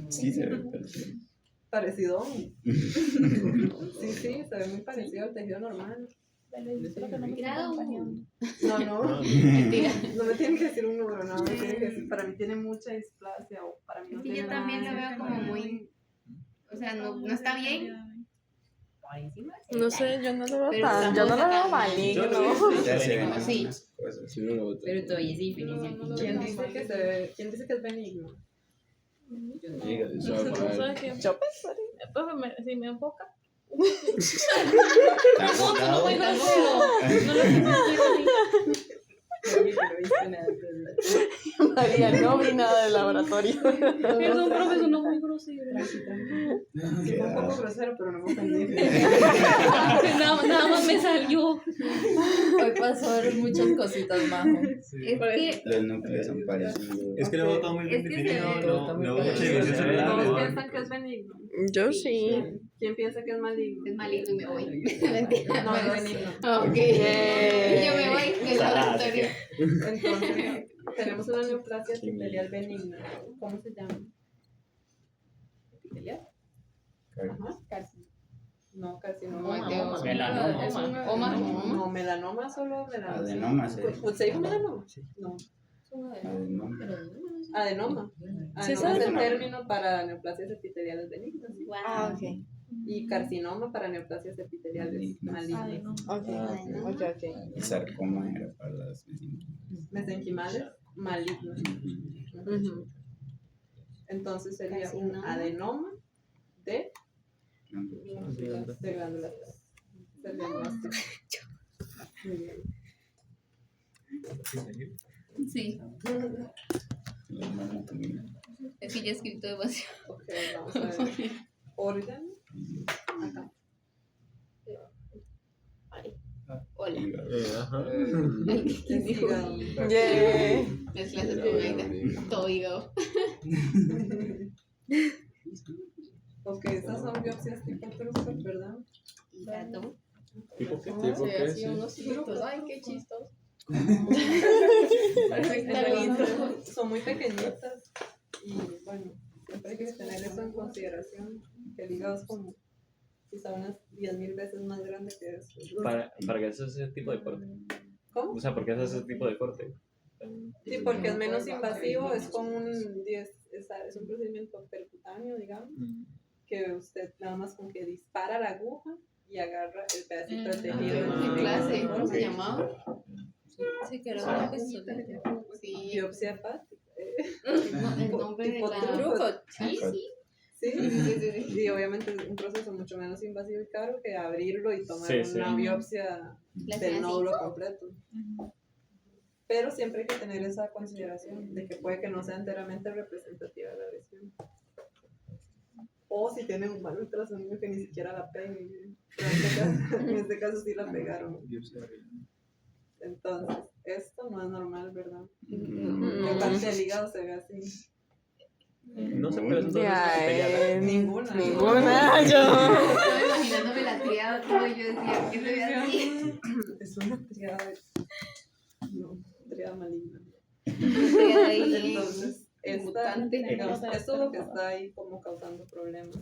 Sí, se ve, pero Parecido. Sí, se ve muy parecido al tejido normal. Grado 1. No. Mentira. No me tienen que decir un número, no. Me tienen que decir, para mí tiene mucha displasia o para mí no Es que tiene yo también lo nada. veo como muy. O sea, no está bien. No sé, yo no lo veo Pero tan, yo no lo veo tampoco maligno. ya se ven Sí. algunas cosas. Si uno lo bota. Pero todavía es diferente. ¿Quién dice que es benigno? Diga, eso va a No pagar. sé qué. Yo pensaría. Pues si me enfoca. Está No, botado. no, no lo que María, no vi nada del laboratorio. Perdón, profesor, no muy grosero. Sí, fue un poco grosero, pero no me ofendí. Nada más me salió. Hoy pasó a ver muchas cositas, Majo. Es que. Los núcleos son parecidos. Es que lo veo todo muy bien Es que definido, se ve- no veo mucha división celular. ¿Todos ¿no? piensan que es benigno? Yo sí. ¿Quién piensa que es maligno? Es maligno y me voy. Mentira. No, es benigno. Ok. Yo me voy del laboratorio. Entonces, tenemos una neoplasia epitelial benigna. ¿Cómo se llama? ¿Epitelial? Ajá. No, carcinoma. No, Melanoma. Oma. No, melanoma solo melanoma. Adenoma, sí. ¿Usted dijo melanoma? No. Adenoma. Adenoma. Sí, Adenoma es el adenoma. término para neoplasias epiteliales benignas. ¿sí? Ah, ok. Y carcinoma para neoplasias epiteliales malignas. Ok. Y sarcoma era para las Mesenquimales malignas. Ujú. Entonces sería un Carcinoma. adenoma de glándulas. glándulas. Es el diagnóstico. Muy bien. Sí. La manotomía. Es que ya he escrito demasiado. Ok, vamos a ver. Órgano. Acá. Hola. Ajá. El hígado. Yeah. Las clases con Aida. Todo hígado. Ok, estas son biopsias tipo Trucott, ¿verdad? Hígado. ¿Tipo qué? ¿Tipo qué? Así Sí. unos hijitos. Ay, qué chistoso. En realidad son muy pequeñitas y bueno, siempre hay que tener eso en consideración, que el hígado es como quizá unas 10,000 veces más grande que eso. Para que haces ese tipo de corte. ¿Cómo? O sea, ¿por qué haces ese tipo de corte? Sí, porque es menos invasivo, es como es un procedimiento percutáneo, digamos, que usted nada más con que dispara la aguja y agarra el pedacito de tejido. ¿Qué clase? ¿Cómo se Sí. llamaba? Sí, que era una cosita. Sí. Biopsia hepática. No, el nombre de Tipo la. Trucott. Sí, sí. Sí, Sí. y obviamente es un proceso mucho menos invasivo y caro que abrirlo y tomar Sí, sí. una biopsia La del hacen nódulo completo. Pero siempre hay que tener esa consideración de que puede que no sea enteramente representativa de la lesión. O si tienen un mal ultrasonido que ni siquiera la peguen. Pero en este caso sí la pegaron. Entonces, esto no es normal, ¿verdad? Que parte del hígado se ve así. No sé, pero entonces Ya, Ninguna. Ninguna. Yo. Estaba imaginándome la triada, todo, y yo decía, ¿qué se ve así? Es una triada. No, triada maligna. Triada ahí. Entonces, Mutante. digamos, esto es lo que está ahí como causando problemas.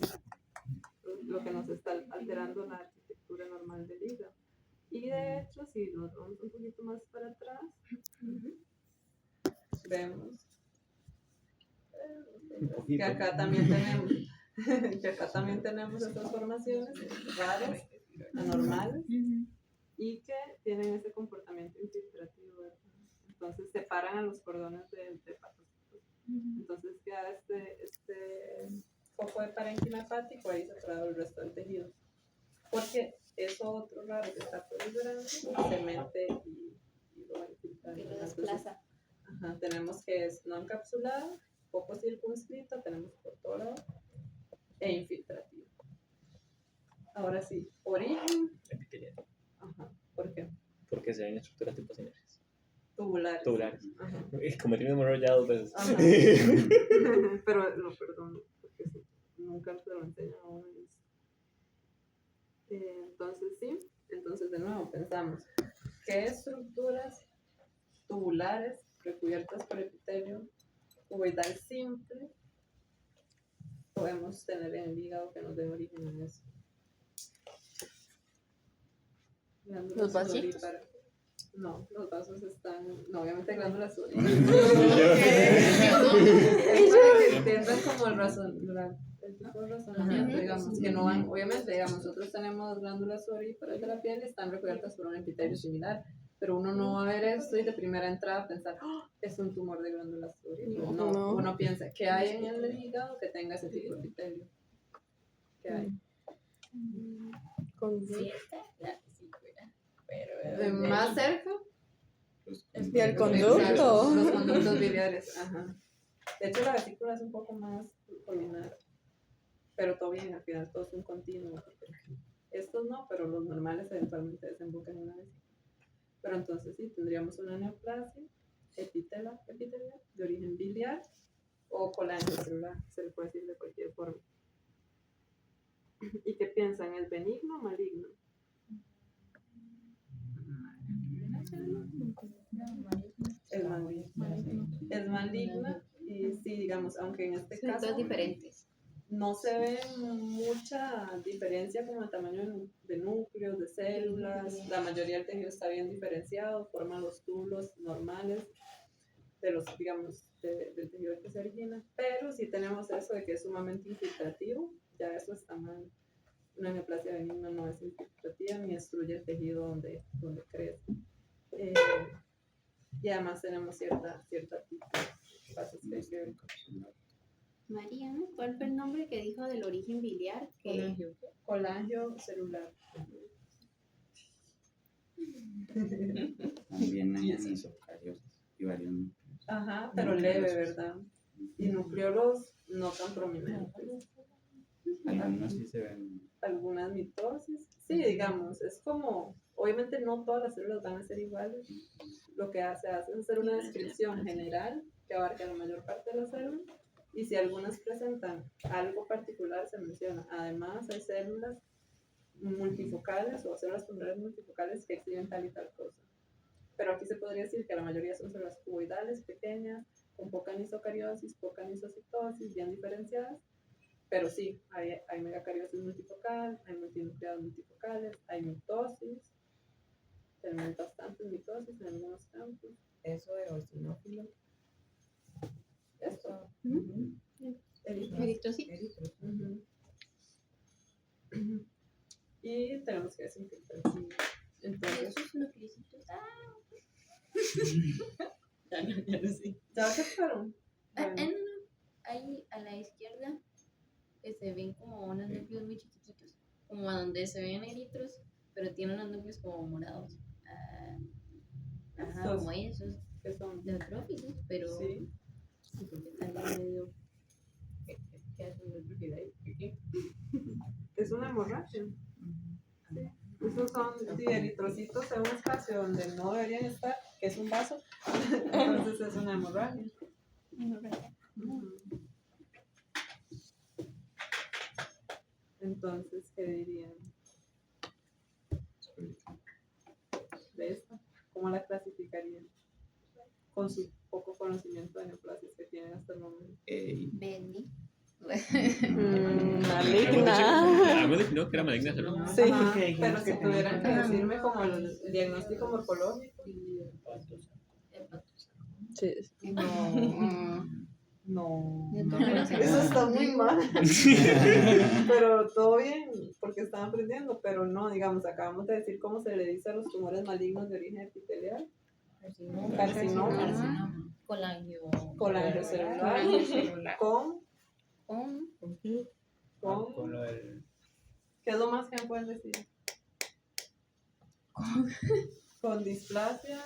Lo que nos está alterando la arquitectura normal del hígado. Y de hecho, si nos vamos un poquito más para atrás, vemos que acá también tenemos estas formaciones raras, anormales, y que tienen ese comportamiento infiltrativo, ¿verdad? Entonces separan a los cordones de hepatocitos. Entonces queda este foco de parénquima hepático ahí separado del resto del tejido. Porque eso otro raro que está proliferando se mete y lo va a infiltrar. Y lo Entonces, desplaza. ajá, tenemos que es no encapsulada, poco circunscrita, tenemos por todo lado, e infiltrativa. Ahora sí, origen. Epitelial. Ajá, ¿por qué? Porque se ven estructuras tipo sinergias. Tubulares. tubulares. Ajá. Cometí el mismo error ya 2 veces. Ajá. Pero lo perdono, porque sí, nunca se lo enseñan a uno. Entonces, sí. Entonces, de nuevo, pensamos, ¿qué estructuras tubulares recubiertas por epitelio cuboidal simple podemos tener en el hígado que nos dé origen a eso? Los vasitos. No, los vasos están, no, obviamente glándulas Yo- es para que entiendan como el tipo de razonamiento, digamos, que no van, obviamente, digamos, nosotros tenemos glándulas sudoríparas de la piel y están recubiertas por un epitelio similar, pero uno no va a ver esto y de primera entrada pensar, "Oh, es un tumor de glándulas sudoríparas". No, uno piensa, ¿qué hay en el hígado que tenga ese tipo de epitelio? ¿Qué hay? Con Sí, está la vesícula, pero Más cerca, los Y el conductos conducto. biliares. los conductos biliares, ajá. De hecho, la vesícula es un poco más columnar, pero todo bien, al final todo es un continuo. Estos no, pero los normales eventualmente desembocan en una vesícula. Pero entonces sí, tendríamos una neoplasia epitelial de origen biliar o colangiocelular, se le puede decir de cualquier forma. ¿Y qué piensan? ¿Es benigno o maligno? Es maligno. Es maligna y sí, digamos, aunque en este son caso todas diferentes. no se ve mucha diferencia como el tamaño de núcleos, de células, la mayoría del tejido está bien diferenciado, forman los túbulos normales de los, digamos, del tejido que se origina, pero sí tenemos eso de que es sumamente infiltrativo, ya eso está mal. Una neoplasia benigna no es infiltrativa ni destruye el tejido donde crece. Y además tenemos cierta tipo de fases que hay que ver. María, ¿no? ¿Cuál fue el nombre que dijo del origen biliar? Colangio celular. También hay anisocariosis y varios núcleos. Ajá, pero leve, ¿verdad? Y nucleolos no tan prominentes. Algunos sí se ven. Algunas mitosis. Sí, digamos, es como, obviamente no todas las células van a ser iguales. Lo que hace es hacer una descripción general que abarca la mayor parte de las células. Y si algunas presentan algo particular, se menciona. Además, hay células multifocales o células tumorales multifocales que exhiben tal y tal cosa. Pero aquí se podría decir que la mayoría son células cuboidales, pequeñas, con poca anisocariosis, poca anisocitosis, bien diferenciadas. Pero sí, hay megacariosis multifocal, hay multinucleadas multifocales, hay mitosis, tenemos bastantes mitosis en algunos campos. Eso de eosinófilo. Esto. Eritrocitos. Ujú. Y tenemos que desinfectar. Sí. Entonces, Esos nuclecitos. Ya no sé. ¿ya captaron? Bueno, No. Ahí a la izquierda que se ven como unos núcleos muy chiquititos, como donde se ven eritros, pero tienen unos núcleos como morados. Ajá, Estos. como esos, ¿qué son? neutrófilos, pero Sí. porque están ahí medio. ¿Qué hacen neutrófilos ahí? ¿Qué? Es una hemorragia. Sí. Esos son sí, eritrocitos en un espacio donde no deberían estar, que es un vaso. Entonces es una hemorragia. Ujú. Entonces, ¿qué dirían de esta? ¿Cómo la clasificarían? Con su poco conocimiento de neoplasias que tienen hasta el momento. Bendy. maligna. Habíamos definido que era maligna, ¿no? Sí. Ajá, porque dijimos pero que si tuvieran que tenía- decirme como el diagnóstico morfológico. Sí. No. No. Eso está muy mal. Pero todo bien, porque están aprendiendo, pero no, digamos, acabamos de decir cómo se le dice a los tumores malignos de origen epitelial. Carcinoma. Colangiocelular. Con lo del. ¿qué es lo más que me pueden decir? Con displasia.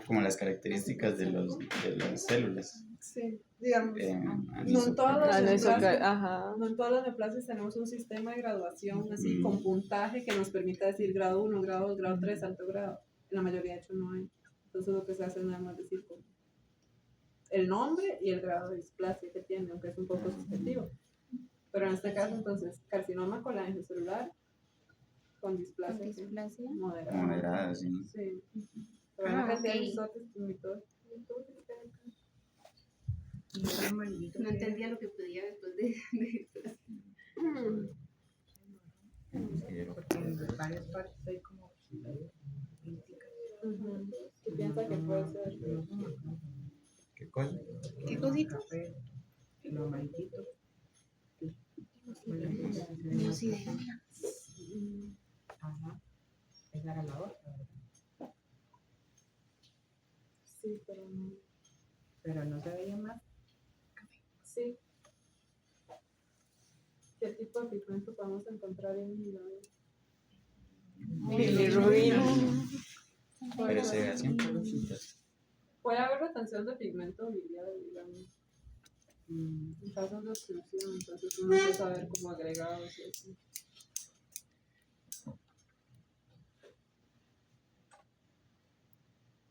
como las características de las células. Sí, digamos. Ah, No en todas las neoplasias, Ajá. no en todas las neoplasias tenemos un sistema de graduación así con puntaje que nos permita decir grado 1, grado 2, grado 3, alto grado. En la mayoría de hecho no hay. Entonces lo que se hace es nada más decir como el nombre y el grado de displasia que tiene, aunque es un poco subjetivo. Pero en este caso entonces carcinoma colangiocelular con displasia, Displasia. moderada. Moderada, sí. Sí. Pero Ah, una cantidad de ok. isótopos y mitosis. Y el amarillito No que- entendía lo que pedía después de displasia. Porque en varias partes hay como críticas. ¿Qué piensa que puede ser? ¿Qué cosa? ¿Qué cosita? Lo amarillito. No sé. Ajá. Esa era la otra, ¿verdad? Sí, pero no. Pero no se veía más. Sí. ¿Qué tipo de pigmento podemos encontrar en el hígado? Bilirrubina. Pero se ve así en pedacitos. Puede haber retención de pigmento biliar, digamos, en casos de obstrucción, entonces uno puede saber cómo agregados y así.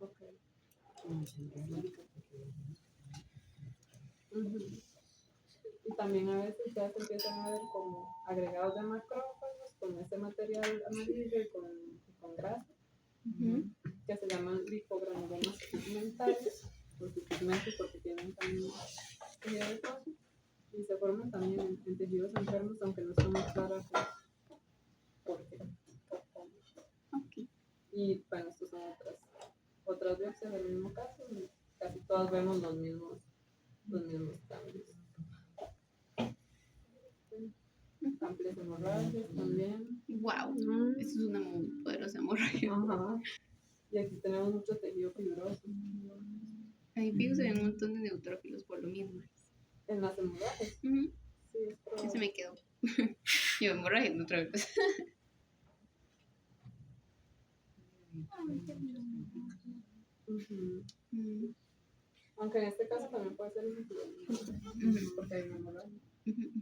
Ok. Ujú. Y también a veces ya se empiezan a ver como agregados de macrófagos con ese material amarillo y con grasa, que se llaman lipogranulomas pigmentales, por su pigmento y porque tienen también tejido adiposo, y se forman también en tejidos enfermos, aunque no está muy clara por qué. Y bueno, estas son otras biopsias del mismo caso, y casi todas vemos los mismos cambios. Amplias hemorragias también. Wow, eso es una muy poderosa hemorragia. Ajá. Y aquí tenemos mucho tejido fibroso. Ahí fijo se ven un montón de neutrófilos por lo mismo. En las hemorragias, Ujú. sí, es ¿Qué se probable. me quedó? Yo hemorragia, neutrófilos. Ujú. Mm, Aunque en este caso también puede ser influenza, porque hay una hemorragia. ujú,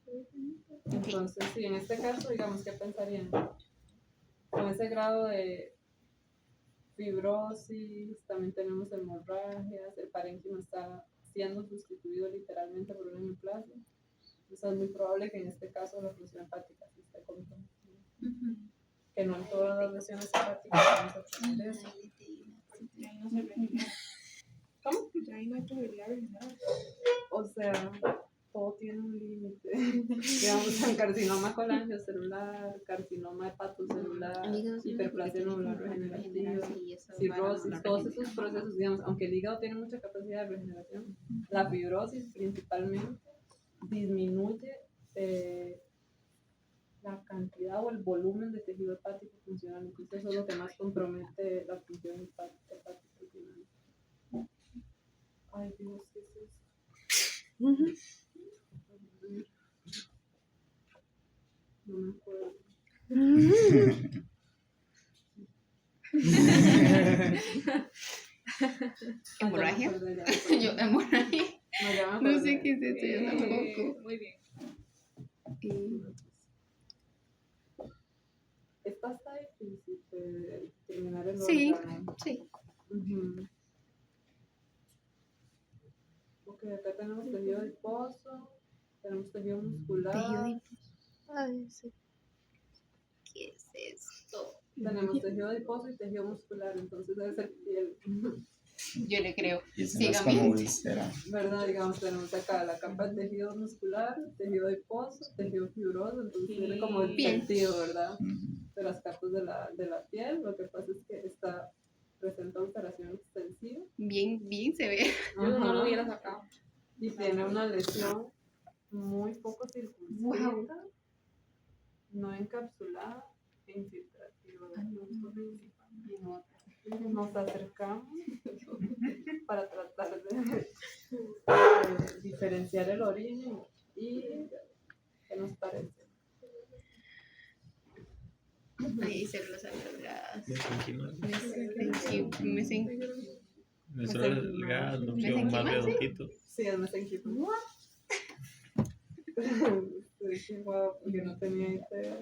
ujú. Entonces, sí, en este caso, digamos, ¿qué pensarían? Con ese grado de fibrosis, también tenemos hemorragias, el parénquima está siendo sustituido literalmente por una neoplasia. Entonces es muy probable que en este caso la función hepática sí esté comprometida. Que no en todas las lesiones hepáticas vamos a tener eso. ¿Cómo? Ahí no hay posibilidad de generar. O sea, todo tiene un límite. Digamos, en carcinoma colangiocelular, carcinoma hepatocelular, hiperplasia nodular regenerativa, cirrosis, todos esos procesos, digamos, aunque el hígado tiene mucha capacidad de regeneración, la fibrosis principalmente disminuye la cantidad o el volumen de tejido hepático funcional. Entonces eso es lo que más compromete la función hepática al final. Ay Dios, ¿qué es eso? No me acuerdo. ¿Hemorragia? Ah, ya me acordé, ya. Yo, hemorragia. No, ya me No acordé. sé qué es esto, yo tampoco. Muy bien. Esta está difícil de determinar el Sí, órgano. sí. Ujú. Ok, acá tenemos tejido adiposo, tenemos tejido muscular, Tejido adiposo. Ay, sí. ¿Qué es esto? tenemos tejido adiposo y tejido muscular, entonces debe ser piel. Yo le creo. Y eso no es Sígame. como víscera. ¿Verdad? Digamos, tenemos acá la capa de tejido muscular, tejido adiposo, tejido fibroso, entonces tiene como el Bien. sentido, ¿verdad? Ujú. De las capas de la piel. Lo que pasa es que presenta alteración extensiva. Bien se ve. Yo no lo Ajá. hubiera sacado. Y tiene una lesión muy poco circunscrita, Wow. no encapsulada e infiltrativa. No. Nos acercamos para tratar de diferenciar el origen y qué nos parece. Hay células alargadas. Mesenquimal. Pues Las células delgadas, no quiero más ¿Mesenquimal, sí? redondito. Sí, es mesenquimal. Sí, wow, porque no tenía idea.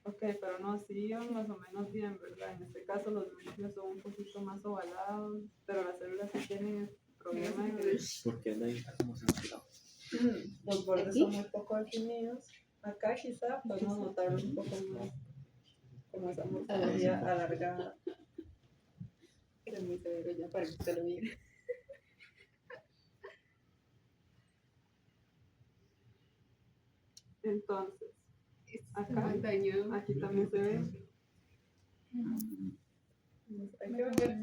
Ok, pero no, sí, iban más o menos bien, ¿verdad? En este caso los núcleos son un poquito más ovalados, pero las células sí tienen el problema de que Porque anda ahí está como censurado. los bordes son muy poco definidos. Acá quizá podemos notar un poco más como esa morfología alargada. Es muy severo ya para que usted lo mire. Entonces, acá, Muy dañado. aquí también se ve. Hay que ver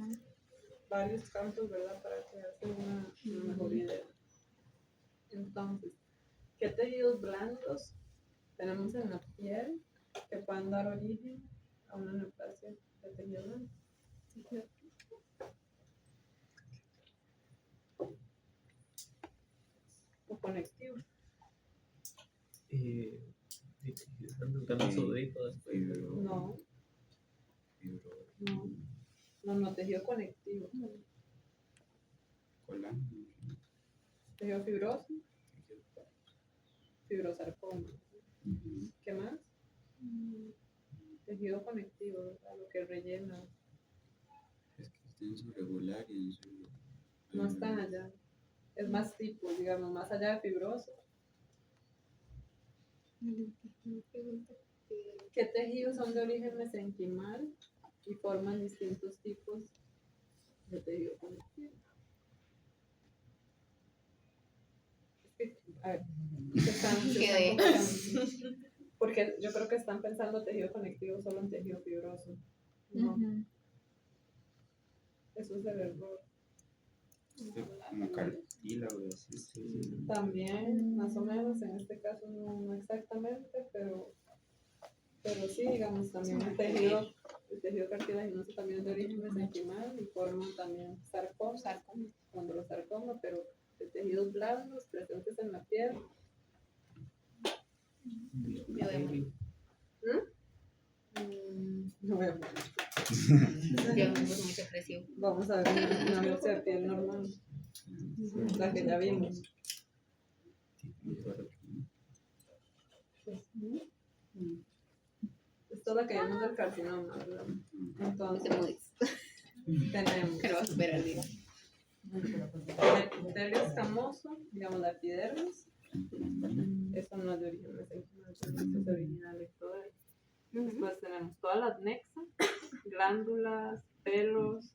varios campos, ¿verdad? Para que haga una mejor idea. Entonces, ¿qué tejidos blandos tenemos en la piel que puedan dar origen a una neoplasia de tejido blando? O conectivo. Dando sudorito después. No, no, tejido conectivo. Tejido fibroso, fibrosarcoma. ¿Qué más? Tejido conectivo, ¿verdad? Lo que rellena. Es que es denso regular y denso. No está allá. Es más tipo, digamos, más allá de fibroso. ¿Qué tejidos son de origen mesenquimal y forman distintos tipos de tejido conectivo? A ver, ¿Qué? porque yo creo que están pensando tejido conectivo solo en tejido fibroso. No, eso es el error. Como cartílago, así. También, más o menos, en este caso no exactamente, pero sí, digamos, también el tejido cartilaginoso también es de origen mesenquimal y forma también sarcoma, condrosarcoma, pero de tejidos blandos presentes en la piel. No veo. Mucha presión. Vamos a ver una biopsia de piel normal, la que ya vimos. Esto es la que vimos del carcinoma, ¿verdad? Entonces, tenemos Que lo va a superar, digo. epitelio escamoso, digamos la epidermis. Eso no es de origen mesenquimal, esto es de origen ectodermo. Después tenemos todas las nexas, glándulas, pelos,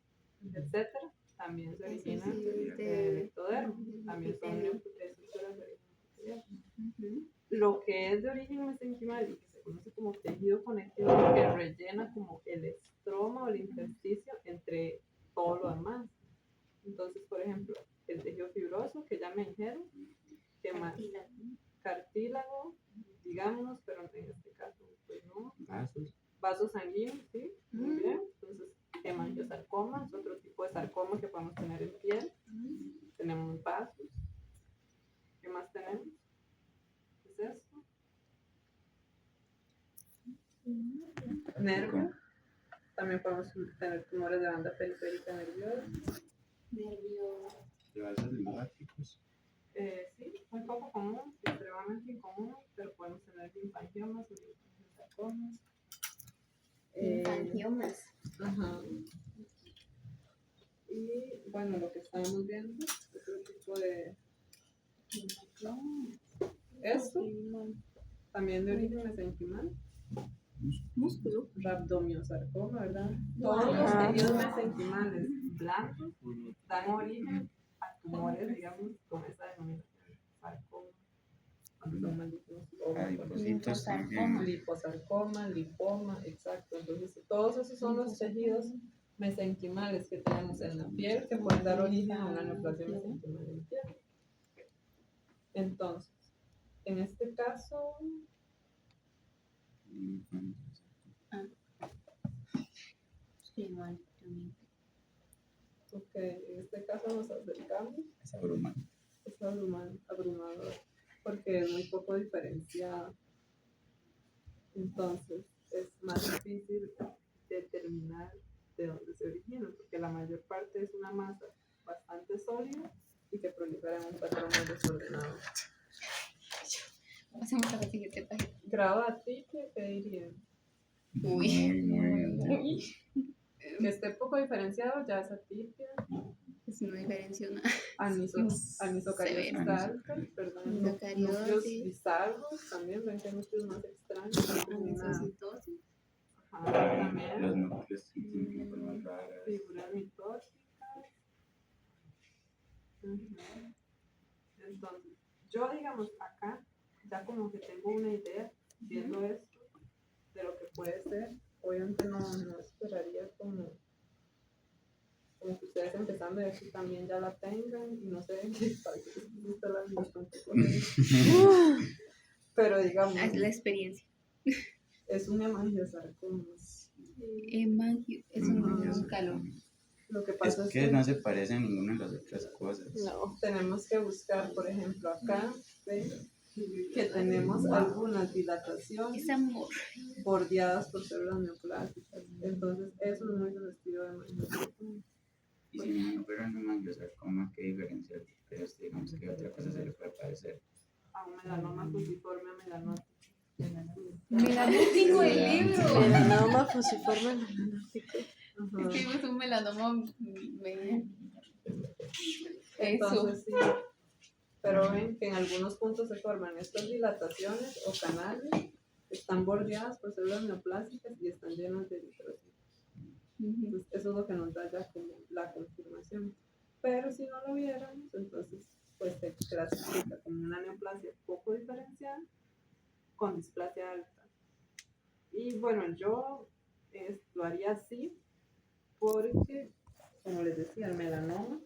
etcétera. También se originan del ectodermo. También son estructuras de origen epitelial. Lo que es de origen mesenquimal y que se conoce como tejido conectivo es lo que rellena como el estroma o el intersticio entre todo lo demás. Entonces, por ejemplo, el tejido fibroso, que ya me dijeron, ¿qué más? Cartílago, digamos, pero en este caso, pues no. Vasos sanguíneos, sí, muy bien. Entonces, hemangiosarcoma es otro tipo de sarcoma que podemos tener en piel. Tenemos vasos. ¿Qué más tenemos? ¿Qué es esto? Nervio. También podemos tener tumores de banda periférica nerviosa. Vasos linfáticos. Sí, muy poco común, extremadamente incomún, pero podemos tener linfangiomas o linfangiosarcomas. Linfangiomas. Ajá. Y bueno, lo que estábamos viendo, otro tipo de. Esto, también de origen mesenquimal. Músculo. Rhabdomyosarcoma, ¿verdad? Todos los tejidos mesenquimales blancos dan origen a tumores, digamos, con esa denominación. Sarcoma, cuando son malignos, Adipocitos también. liposarcoma, lipoma, exacto. Entonces, todos esos son los tejidos mesenquimales que tenemos en la piel que pueden dar origen a una neoplasia mesenquimal en piel. Entonces, en este caso, ok, en este caso nos acercamos. Es abrumante. Es abrumador. porque es muy poco diferenciado. Entonces es más difícil determinar de dónde se origina, porque la mayor parte es una masa bastante sólida y que prolifera en un patrón muy desordenado. Pasemos a la siguiente página. Grado atípico, ¿qué dirían? Uy. Que esté poco diferenciado ya es atípica. Pues no diferencio nada. Anisocariosis alta, perdón. Anisocariosis. Núcleos bizarros también, ven que hay núcleos más extraños. Como una, Anisocitosis. ajá, también. Los núcleos tienen formas raras. Figuras mitóticas. Ujú. Entonces, yo digamos acá, ya como que tengo una idea, viendo esto, de lo que puede ser. Obviamente no esperaría como que ustedes empezando y aquí también ya la tengan y no sé para qué les gusta la pero digamos Es la experiencia. es un hemangiosarcoma. Hemangio. Eso nunca lo. Lo que Es pasa es que no se parece a ninguna de las otras cosas. no, tenemos que buscar, por ejemplo, acá ¿ven? Que tenemos algunas dilataciones Es amor. bordeadas por células neoplásticas. Entonces, eso es muy del estilo de hemangiosarcoma. Y si no fuera un hemangiosarcoma, ¿qué diferencia? Pero digamos que otra cosa se le puede parecer. A un melanoma fusiforme a melanótico. Melanótico el libro. Melanoma fusiforme melanótico. Ajá. Escribimos un melanoma. Eso. Entonces, sí. Pero ven que en algunos puntos se forman estas dilataciones o canales, están bordeadas por células neoplásticas y están llenas de eritrocitos. Entonces, eso es lo que nos da ya como la confirmación. Pero si no lo viéramos, entonces pues se clasifica como una neoplasia poco diferenciada con displasia alta. Y bueno, yo lo haría así porque, como les decía, el melanoma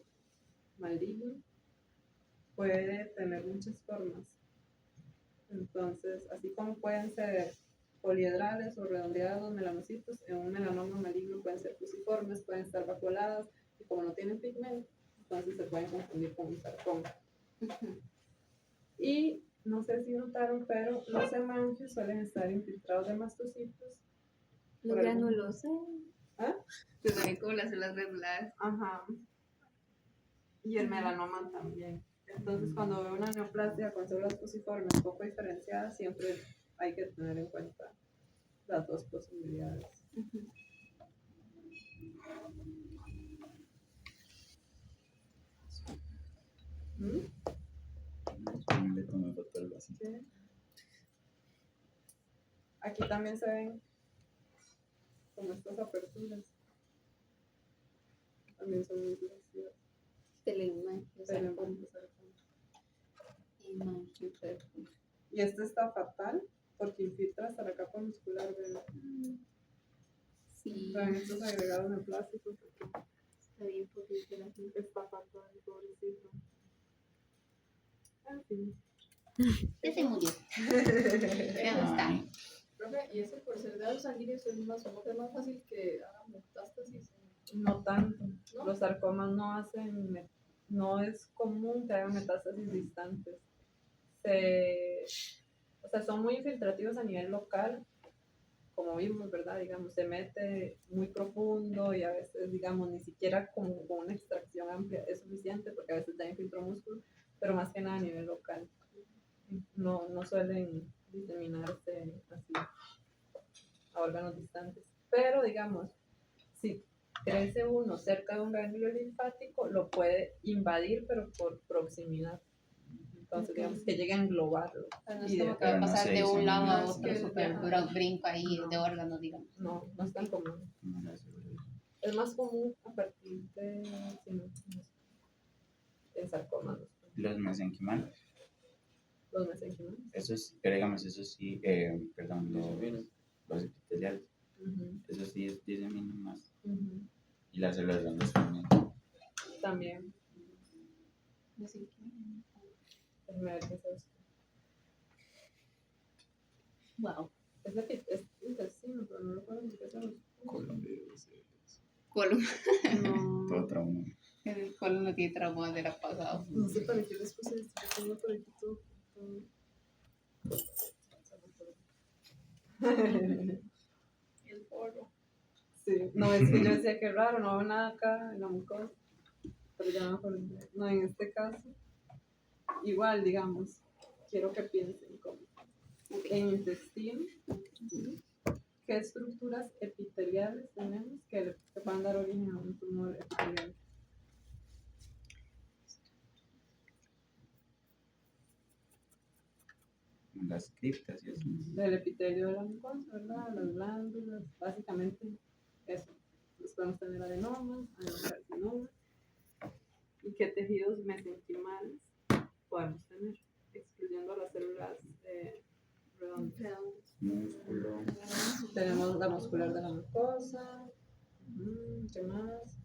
maligno puede tener muchas formas. Entonces, así como pueden ser poliedrales o redondeadas los melanocitos, en un melanoma maligno pueden ser fusiformes, pueden estar vacuoladas, y como no tienen pigmento, entonces se pueden confundir con un sarcoma. Y no sé si notaron, pero los hemangios suelen estar infiltrados de mastocitos. Los granulosos. ¿Ah? Que se ven como las células granuladas. Ajá. Y el melanoma también. Entonces, cuando veo una neoplasia con células fusiformes poco diferenciadas, siempre hay que tener en cuenta las dos posibilidades. ¿Mm? No le tomé foto al vacío. Sí. Aquí también se ven como estas aperturas. También son muy divertidas. Y este está fatal porque infiltra hasta la capa muscular de Sí. estos agregados neoplásticos. Está bien porque la gente. Está fatal, pobrecito. En fin. Ya se murió. Ya no está. Profe, ¿y eso por ser grado sanguíneo es más fácil que haga metástasis? No tanto. Los sarcomas no es común que hagan metástasis distantes. O sea, son muy infiltrativos a nivel local, como vimos, ¿verdad? Digamos, se mete muy profundo y a veces, digamos, ni siquiera como con una extracción amplia es suficiente porque a veces ya infiltró músculo, pero más que nada a nivel local. No suelen diseminarse así a órganos distantes. Pero, digamos, si crece uno cerca de un ganglio linfático, lo puede invadir, pero por proximidad. Entonces, digamos que llegue a englobarlo. No es Y como que va a pero no pasar se de un lado a disemina, otro, sí. súper brinco ahí de órganos, digamos. No es tan común. No le aseguro. Es más común a partir de en sarcomas, Los mesenquimales, los mesenquimales. esos, pero digamos, esos sí, perdón, los epiteliales, esos sí diseminan más. Y las células grandes también. También. No sé qué. Déjame ver qué es esto. Wow. Es intestino, pero no recuerdo ni qué es eso. Colon. No. Todo trauma. El colon no tiene trauma de la pasada. No sé para qué les puse esto. Yo tengo por aquí todo. El porro. Sí, no, es que yo decía que raro, no veo nada acá en la mucosa, pero ya me acordé. No, en este caso, igual, digamos, quiero que piensen como en intestino, qué estructuras epiteliales tenemos que van a dar origen a un tumor epitelial. Las criptas y así. Del epitelio de la mucosa, ¿verdad? Las glándulas, básicamente eso. Los podemos tener adenomas, adenocarcinomas. ¿Y qué tejidos mesenquimales podemos tener? Excluyendo las células redondas. Músculo. Tenemos la muscular de la mucosa. ¿Qué más?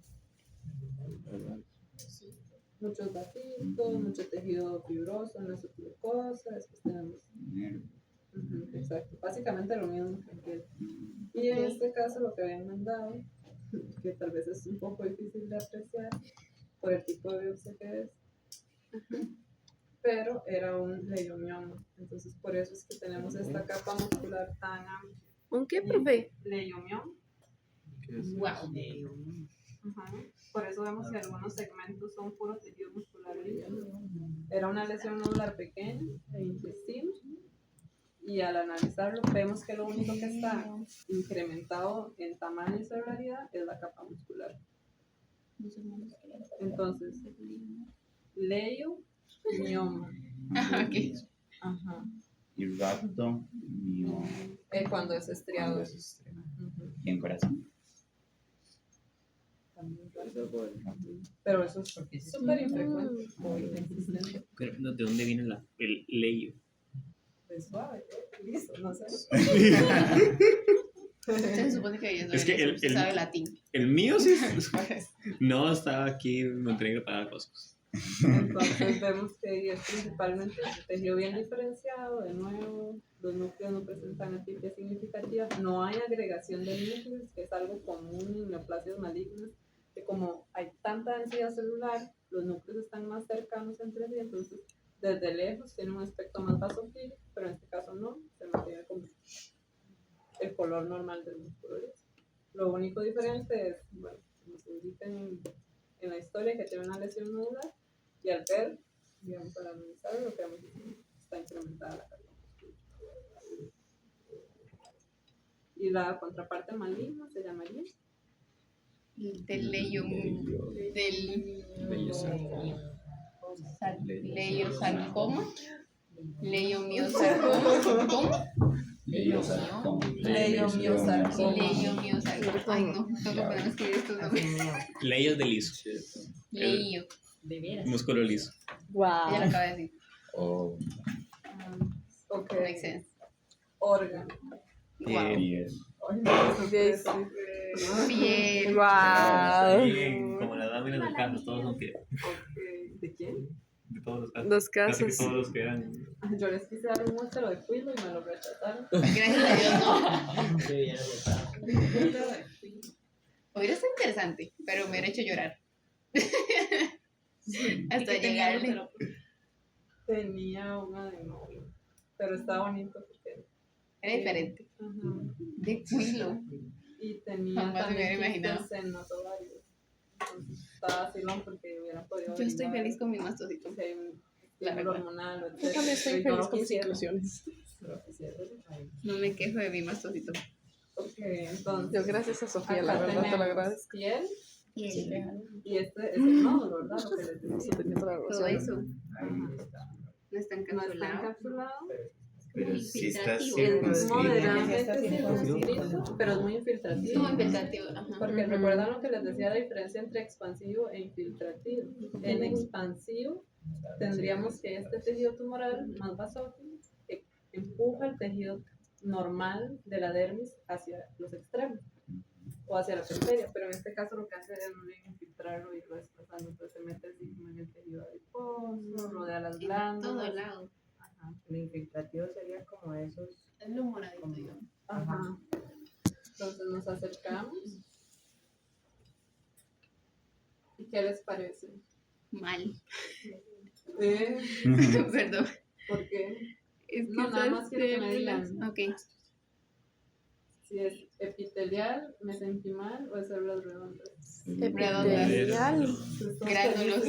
Muchos vasitos, mucho tejido fibroso en la submucosa. Después tenemos. Nervio. Exacto. Básicamente lo mismo que aquel. Y en este caso lo que habían mandado, que tal vez es un poco difícil de apreciar por el tipo de biopsia que es, pero era un leiomioma. Entonces por eso es que tenemos esta capa muscular tan amplia. ¿Un qué, profe? Leiomioma. ¿Qué es? Wow. Ajá. Por eso vemos que algunos segmentos son puro tejido muscular liso. Era una lesión nodular pequeña de intestino. Y al analizarlo vemos que lo único que está incrementado en tamaño y celularidad es la capa muscular. Entonces, leiomioma. Ok. Ajá. Y rhabdomioma. Cuando es estriado. Cuando es estriado. Y en corazón. Pero eso es súper infrecuente o inexistente. Pero, ¿de dónde viene el leyo? Es suave, listo, no sé. Se supone que ella Es que sabe latín. el mío sí. No, estaba aquí en Montenegro para cosas. Entonces vemos que es principalmente tejido bien diferenciado, de nuevo, los núcleos no presentan atipia significativa, no hay agregación de núcleos, que es algo común en neoplasias malignas, que como hay tanta densidad celular, los núcleos están más cercanos entre sí, entonces desde lejos tiene un aspecto más basofílico, pero en este caso no, se mantiene como el color normal del músculo liso. Lo único diferente es, bueno, como se indica en la historia, que tiene una lesión nodular, y al ver, digamos, para analizarlo, lo que vemos es que está incrementada la carga muscular. Y la contraparte maligna se llamaría Del leiosarcoma. Leiomiosarcoma. ¿Cómo? leiomiosarcoma. Leiomiosarcoma. Ay, no, tengo que poner a escribir estos nombres. Leyos de liso. Leio. Músculo liso. Wow. Ella lo acaba de decir. O Ok, Makes sense. órgano. piel. Ay, no, eso es Piel. Wow. Bien, como las láminas del caso, todos son piel. Ok, ¿de quién? De todos los casos. Dos Casi que casos. todos los que eran. Yo les quise dar un útero de cuilo y me lo rechazaron. Gracias a Dios, no. Sí, ya lo está. Hubiera sido interesante, pero me hubiera hecho llorar. Hasta llegarle. Tenía una de novio, pero está bonito porque Era diferente. ajá, De cuilo. y tenía Jamás me hubiera también imaginado. quistes en los ovarios. Entonces estaba vacilón porque hubiera podido Yo estoy averiguar feliz con mi mastocito. si hay un La estímulo verdad. hormonal o En cambio, etcétera. estoy Y no feliz lo con mis quisiera. inclusiones. Pero quisiera. No me quejo de mi mastocito. Ok, entonces. Yo, gracias a Sofía, la acá verdad, te lo tenemos agradezco. piel Y y este es el nódulo, ¿verdad? Lo que les Eso decía. tenía toda la todo razón. eso Ahí está. no está No está encapsulado. encapsulado. Pero sí está Infiltrativo. Es circunscrito. moderadamente circunscrito, pero es muy infiltrativo. Como infiltrativo. Ajá. Porque recuerdan lo que les decía, la diferencia entre expansivo e infiltrativo. En expansivo tendríamos que este tejido tumoral más basófilo empuja el tejido normal de la dermis hacia los extremos o hacia la periferia, pero en este caso lo que hace es infiltrarlo y irlo desplazando, entonces se mete así como en el tejido adiposo, rodea las En todo glándulas. lado. Ajá. El infiltrativo sería como esos. Es lo moradito, digamos. Ajá. Entonces nos acercamos. ¿Y qué les parece? Mal. ¿Eh? Perdón. ¿Por qué? Es que No, nada más quiero que me células. digan. Ok. Si es epitelial, mesenquimal o de células redondas. Epitelial. Gránulos.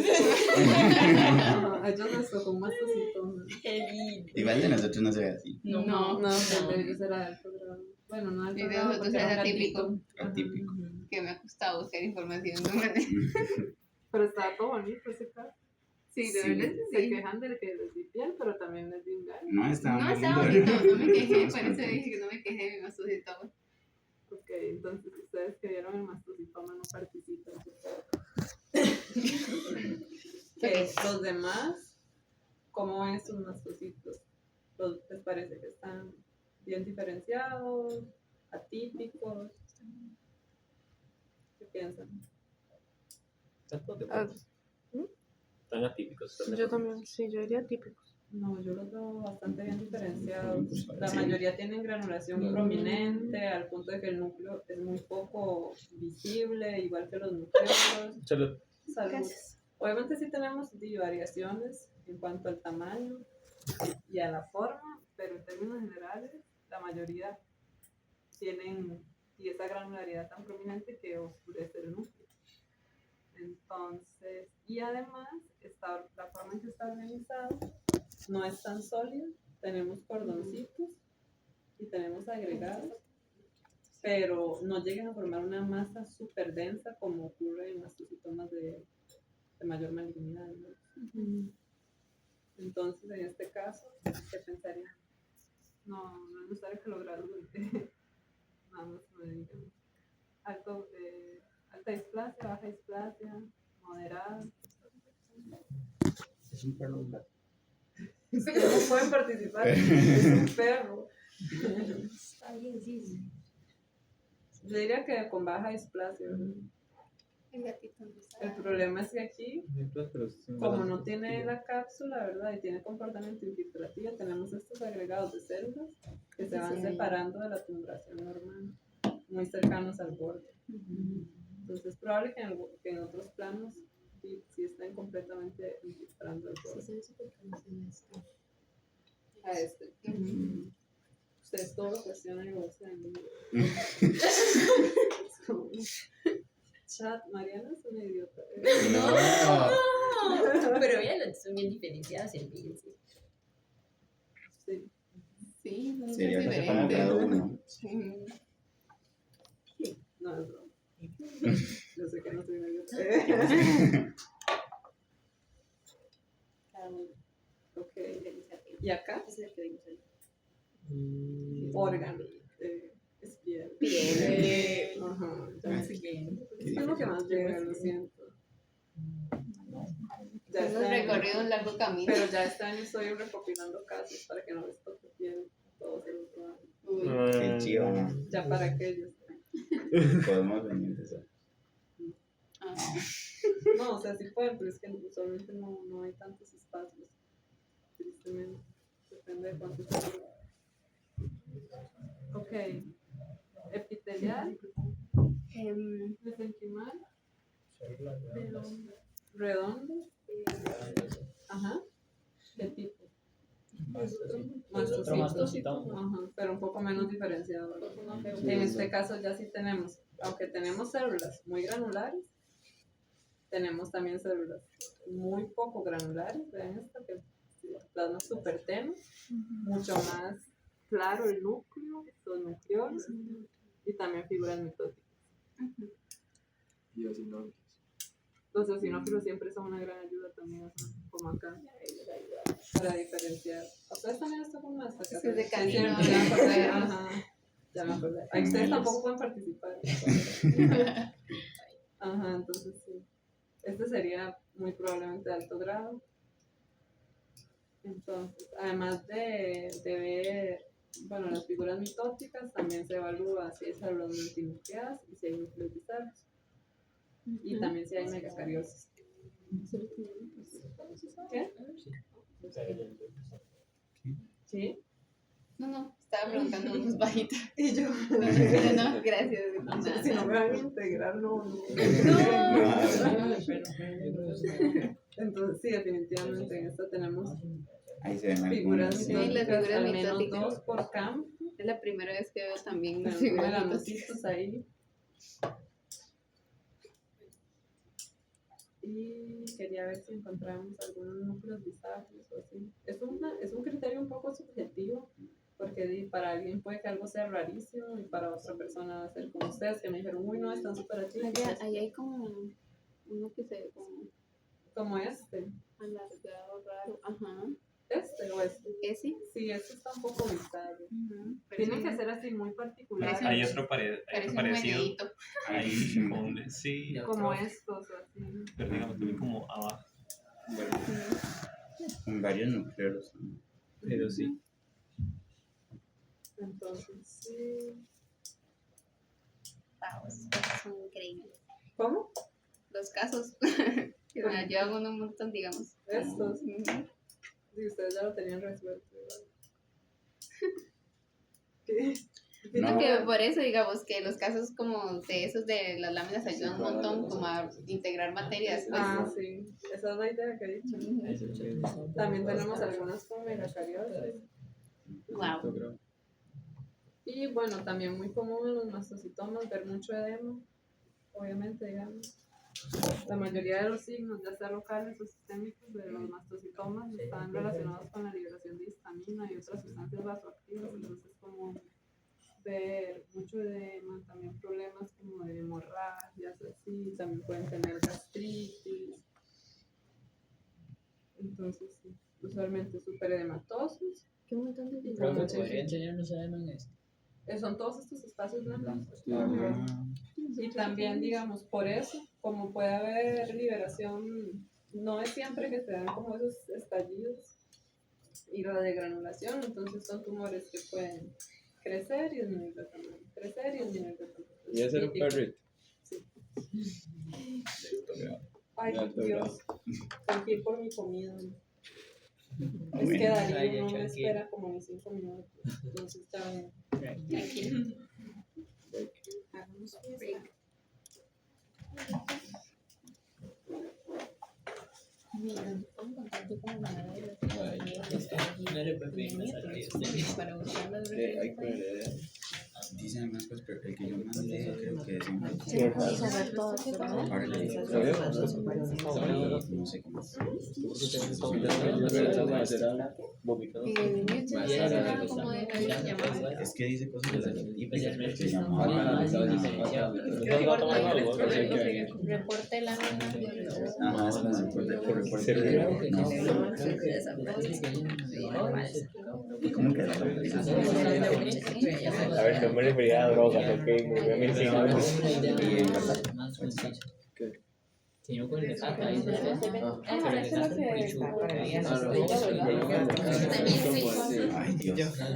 No, ellos les tocó un mastocitoma. Igual de nosotros no se ve así. No. El de ellos era alto grado. Bueno, no alto Y de grado nosotros porque era un típico. gatito. Atípico. Que me ha costado buscar información. Pero estaba todo bonito ese caso. Sí, de Sí. verdad Se sí. quejan del que les di piel, pero también les di un gallo. No, estaba No, muy estaba lindo. bonito, no me quejé, por eso dije que no me quejé de mi mastocitoma. Ok, entonces ustedes que vieron el mastocitoma no participan. Los demás, ¿cómo ven sus mastocitos? ¿Les parece que están bien diferenciados, atípicos? ¿Qué piensan? Ah, Tan atípicos. ¿estás de yo acuerdo? también, sí, yo diría típicos. No, yo los veo bastante bien diferenciados. La Sí. mayoría tienen granulación prominente, al punto de que el núcleo es muy poco visible, igual que los nucleolos. Salud. Salud. Obviamente sí tenemos variaciones en cuanto al tamaño y a la forma, pero en términos generales, la mayoría tienen esa granularidad tan prominente que oscurece el núcleo. Entonces, y además, la forma en que está organizado no es tan sólido. Tenemos cordoncitos y tenemos agregados, pero no llegan a formar una masa súper densa como ocurre en mastocitomas de mayor malignidad, ¿no? Entonces, en este caso, ¿qué pensarían? No es necesario que lo gradúen. Nada más me digan. Alta displasia, baja displasia, moderada. Es un perro gato. No pueden participar, es un perro. Está bien, sí. Yo diría que con baja displasia. ¿verdad? El gatito no sabe. El problema es que aquí, como no tiene la cápsula, ¿verdad? Y tiene comportamiento infiltrativo, tenemos estos agregados de células que se van separando de la tumbración normal, muy cercanos al borde. Entonces es probable que en otros planos sí estén completamente infiltrando el borde. Sí, se ve súper parecido a esto. A este. Ustedes todo lo cuestionan y gozan. Chat, Mariana es una idiota. No. Pero ya son bien diferenciadas en mí. Sí. Sí, son Sería muy casi como diferentes. grado 1. No, es broma. Yo sé que no soy una idiota. Ok. ¿Y acá? Es el que vimos ahí. Órgano. Es piel. Ajá. No sé qué. Es lo que más llega, lo siento. Ya Hemos este año- recorrido un largo camino. Pero ya este año estoy recopilando casos para que no les toque piel todos el otro año. Uy. Qué chido, ¿no? Ya para aquellos. Podemos venir de eso. Ah, No, o sea, sí pueden, pero es que usualmente no hay tantos espacios. Tristemente. Depende de cuánto se. Ok. Epitelial, mesenquimal, redondo. Ajá. ¿Qué tipo? Otro mastocitoma. Ajá, pero un poco menos diferenciado. En este caso ya sí tenemos, aunque tenemos células muy granulares, tenemos también células muy poco granulares. Vean esto que plasma súper tenue, mucho más claro el núcleo, los nucleolos y también figuras mitóticas. Y así no. Los eosinófilos siempre son una gran ayuda también, como acá, para diferenciar. ¿Ustedes también están con esta? Sí, de Sí, canino. cierto, ya me acordé, ajá. Ya me acordé. Ahí ustedes tampoco pueden participar. Ajá, entonces sí. Este sería muy probablemente de alto grado. Entonces, además de ver, bueno, las figuras mitóticas, también se evalúa si hay células multinucleadas y si hay núcleos bizarros. Y también si hay megacariosis. ¿Qué? ¿Sí? no, estaba preguntando unos bajitos. Y yo, Pero no, gracias. No, si no me van a integrar, no. Entonces, sí, definitivamente en esta tenemos Ahí se ven figuras algunas. Sí, las mitológicas, figuras al menos mitológicas. 2 por camp, Es la primera vez que veo también las con figuras granocitos ahí. Y quería ver si encontramos algunos núcleos bizarros o así. Es un criterio un poco subjetivo, porque para alguien puede que algo sea rarísimo y para otra persona va a ser como ustedes que me dijeron, uy, no, están súper atípicos. Ahí hay como uno que se ve Como este. alargado, raro. Ajá. ¿Este o este? ¿Ese? Sí, este está un poco bizarro. Parece Tiene que un- ser así muy particular. Parece- Hay otro Parece un parecido. menedito. Ahí, sí, Como estos, así. pero digamos que como abajo. Con varios núcleos. Pero sí. Entonces, sí. Wow, esos son increíbles. ¿Cómo? Los casos que me ayudan un montón, digamos. Estos. Ujú. Sí, ustedes ya lo tenían resuelto. ¿Qué? Siento que por eso, digamos, que los casos como de esos de las láminas ayudan un montón como a integrar materias. Pues. Ah, sí. Esa es la idea que he dicho. También tenemos algunas con megacariosas. Wow. Y bueno, también muy común en los mastocitomas ver mucho edema, obviamente, digamos. La mayoría de los signos, ya sea locales o sistémicos, de los mastocitomas están relacionados con la liberación de histamina y otras sustancias vasoactivas, entonces es común ver mucho edema, también problemas como de hemorragias, así, también pueden tener gastritis. Entonces, sí, usualmente súper edematosos. Qué montón de Profe, ¿podría enseñarnos además en esto? Son todos estos espacios blancos. Ah, Y también, digamos, por eso, como puede haber liberación, no es siempre que se dan como esos estallidos y la degranulación, entonces son tumores que pueden crecer y disminuir de tamaño, crecer y disminuir de tamaño. Y ese era un perrito. Sí. Ay, Dios, tengo que ir por mi comida. Es que Darío no me espera como ni 5 minutos, entonces está bien. Tranquilo. Hagamos un break. Mira, ¿cómo contarte como manera de No le puedes pedir más a Dios. para buscar las Hay que ver. dicen algunas cosas, pero el que yo mandé creo que es un saber todo eso, ¿no? Ahora le digo, no sé cómo. Es que dice cosas de las típicas que se llamaban. Reporte la Ajá, es como reporte Creo que no. ¿Cómo que A ver, no me refería a drogas, ok, me voy a mencionar. Sino con el de Cata, ahí eso es lo que Ay, Dios. La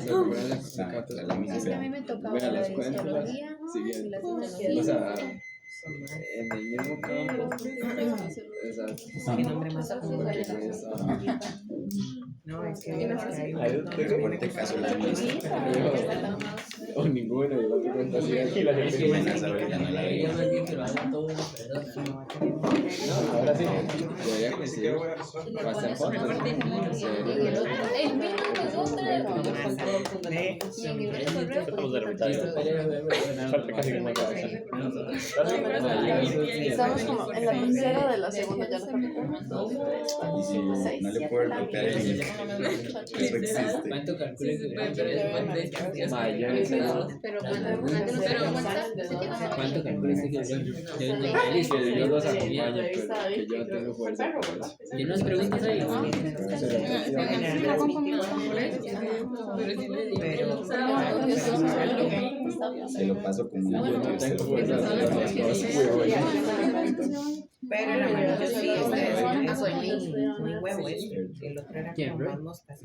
lámina. Es que a mí me tocaba Bueno, la les cuento las histología y siguientes. la O citología. sea, en el mismo campo, Qué nombre más común. esa, No, es que Reporte caso lámina. o ninguno, y el otro cuenta así. Y la gente amenaza, pero ya no la Ella veo. más bien que lo haga todo una persona. No, ahora sí, debería coincidir. Va a estar fotos. Y en el otro, el mismo nosotros. Y en el otro correo, Nosotros de la mitad. Falta casi que me cabeza. estamos como en la tercera de la segunda, ya lo Y si no le puedo golpear el inicio, eso existe. ¿Cuánto calcula que pero ¿Cuánto calcula usted que Feliz que yo los acompaño, pero que yo no tengo fuerza. ¿Y unas preguntas ahí? Se lo paso como una Yo no tengo fuerza. Pero la mayoría sí, soy muy huevo, el otro era ¿Quién, como bro? más moscas.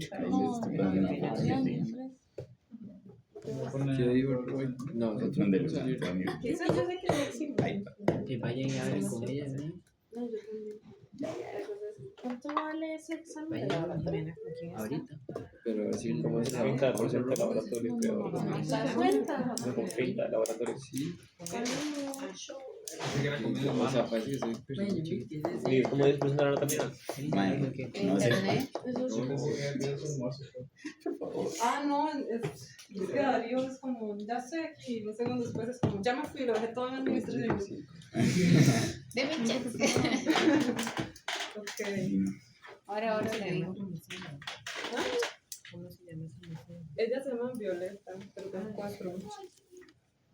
¿Qué digo, Rubén? No, nosotros de no los salir. Antonio. Que vayan y hablen con ella, ¿no? ¿cuánto vale ese examen? Ahorita. Pero así como es 30% de laboratorio, creo. ¿Te das cuenta? No con 30 laboratorio. Sí. O sea, parece que soy chiquito. ¿Y cómo después no también? Mae, no sé. Internet. Ah, no, es que Darío es como, ya estoy aquí, y 2 segundos después es como, ya me fui, lo dejé todo en administración. De mi chat. Ok. Ahora le digo. ¿Cómo se llama esa mujer? Ella se llama Violeta, pero son 4.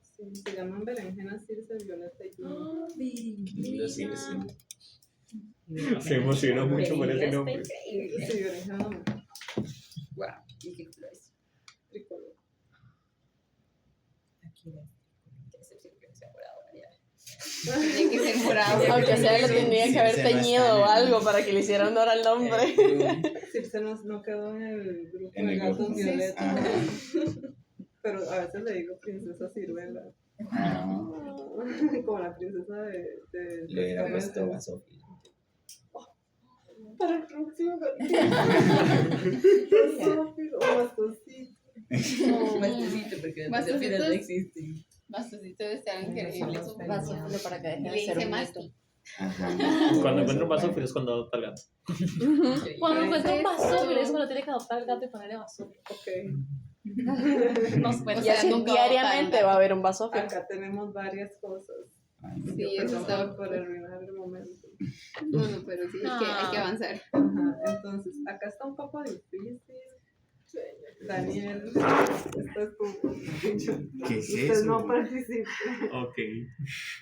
Sí, se llaman Berenjena, Circe, Violeta y Juno. Lindo, sí, sí. Se emocionó mucho con ese nombre. Sí, Berenjena. Wow. ¿Y qué color es? Tricolor. Aquí era. Qué excepción que no sea morado, María. Tiene que ser morado. Aunque sea, le tendría que haber Sí, se me teñido está o algo para que le hicieran honor al nombre. Circe no quedó en el grupo En de el gatos grupo. Violeta. Ah. Pero a veces le digo princesa Ciruela. Ah, Como la princesa de le hubiera puesto a Sofía. para el próximo o bastosito. Bastecito, porque después al Bastoncitos. final no existe. Bastosito de este increíble. Vasófilo para que deje Y de le ser dice un Masti. mito. Ajá. Cuando encuentro un vaso, es cuando adopta al gato. Cuando encuentra un Eso. vasófilo es cuando tiene que adoptar al gato y ponerle vasófilo. Ok. No, bueno, O y sea, así nunca diariamente adoptan va a haber un vasófilo. Acá tenemos varias cosas. Ay, Sí, eso Perdón está. por arruinar el momento. Bueno, pero sí, hay que avanzar. Ajá, entonces, acá está un poco difícil. Daniel, esto es como. ¿Qué es Usted eso? no participa. Ok.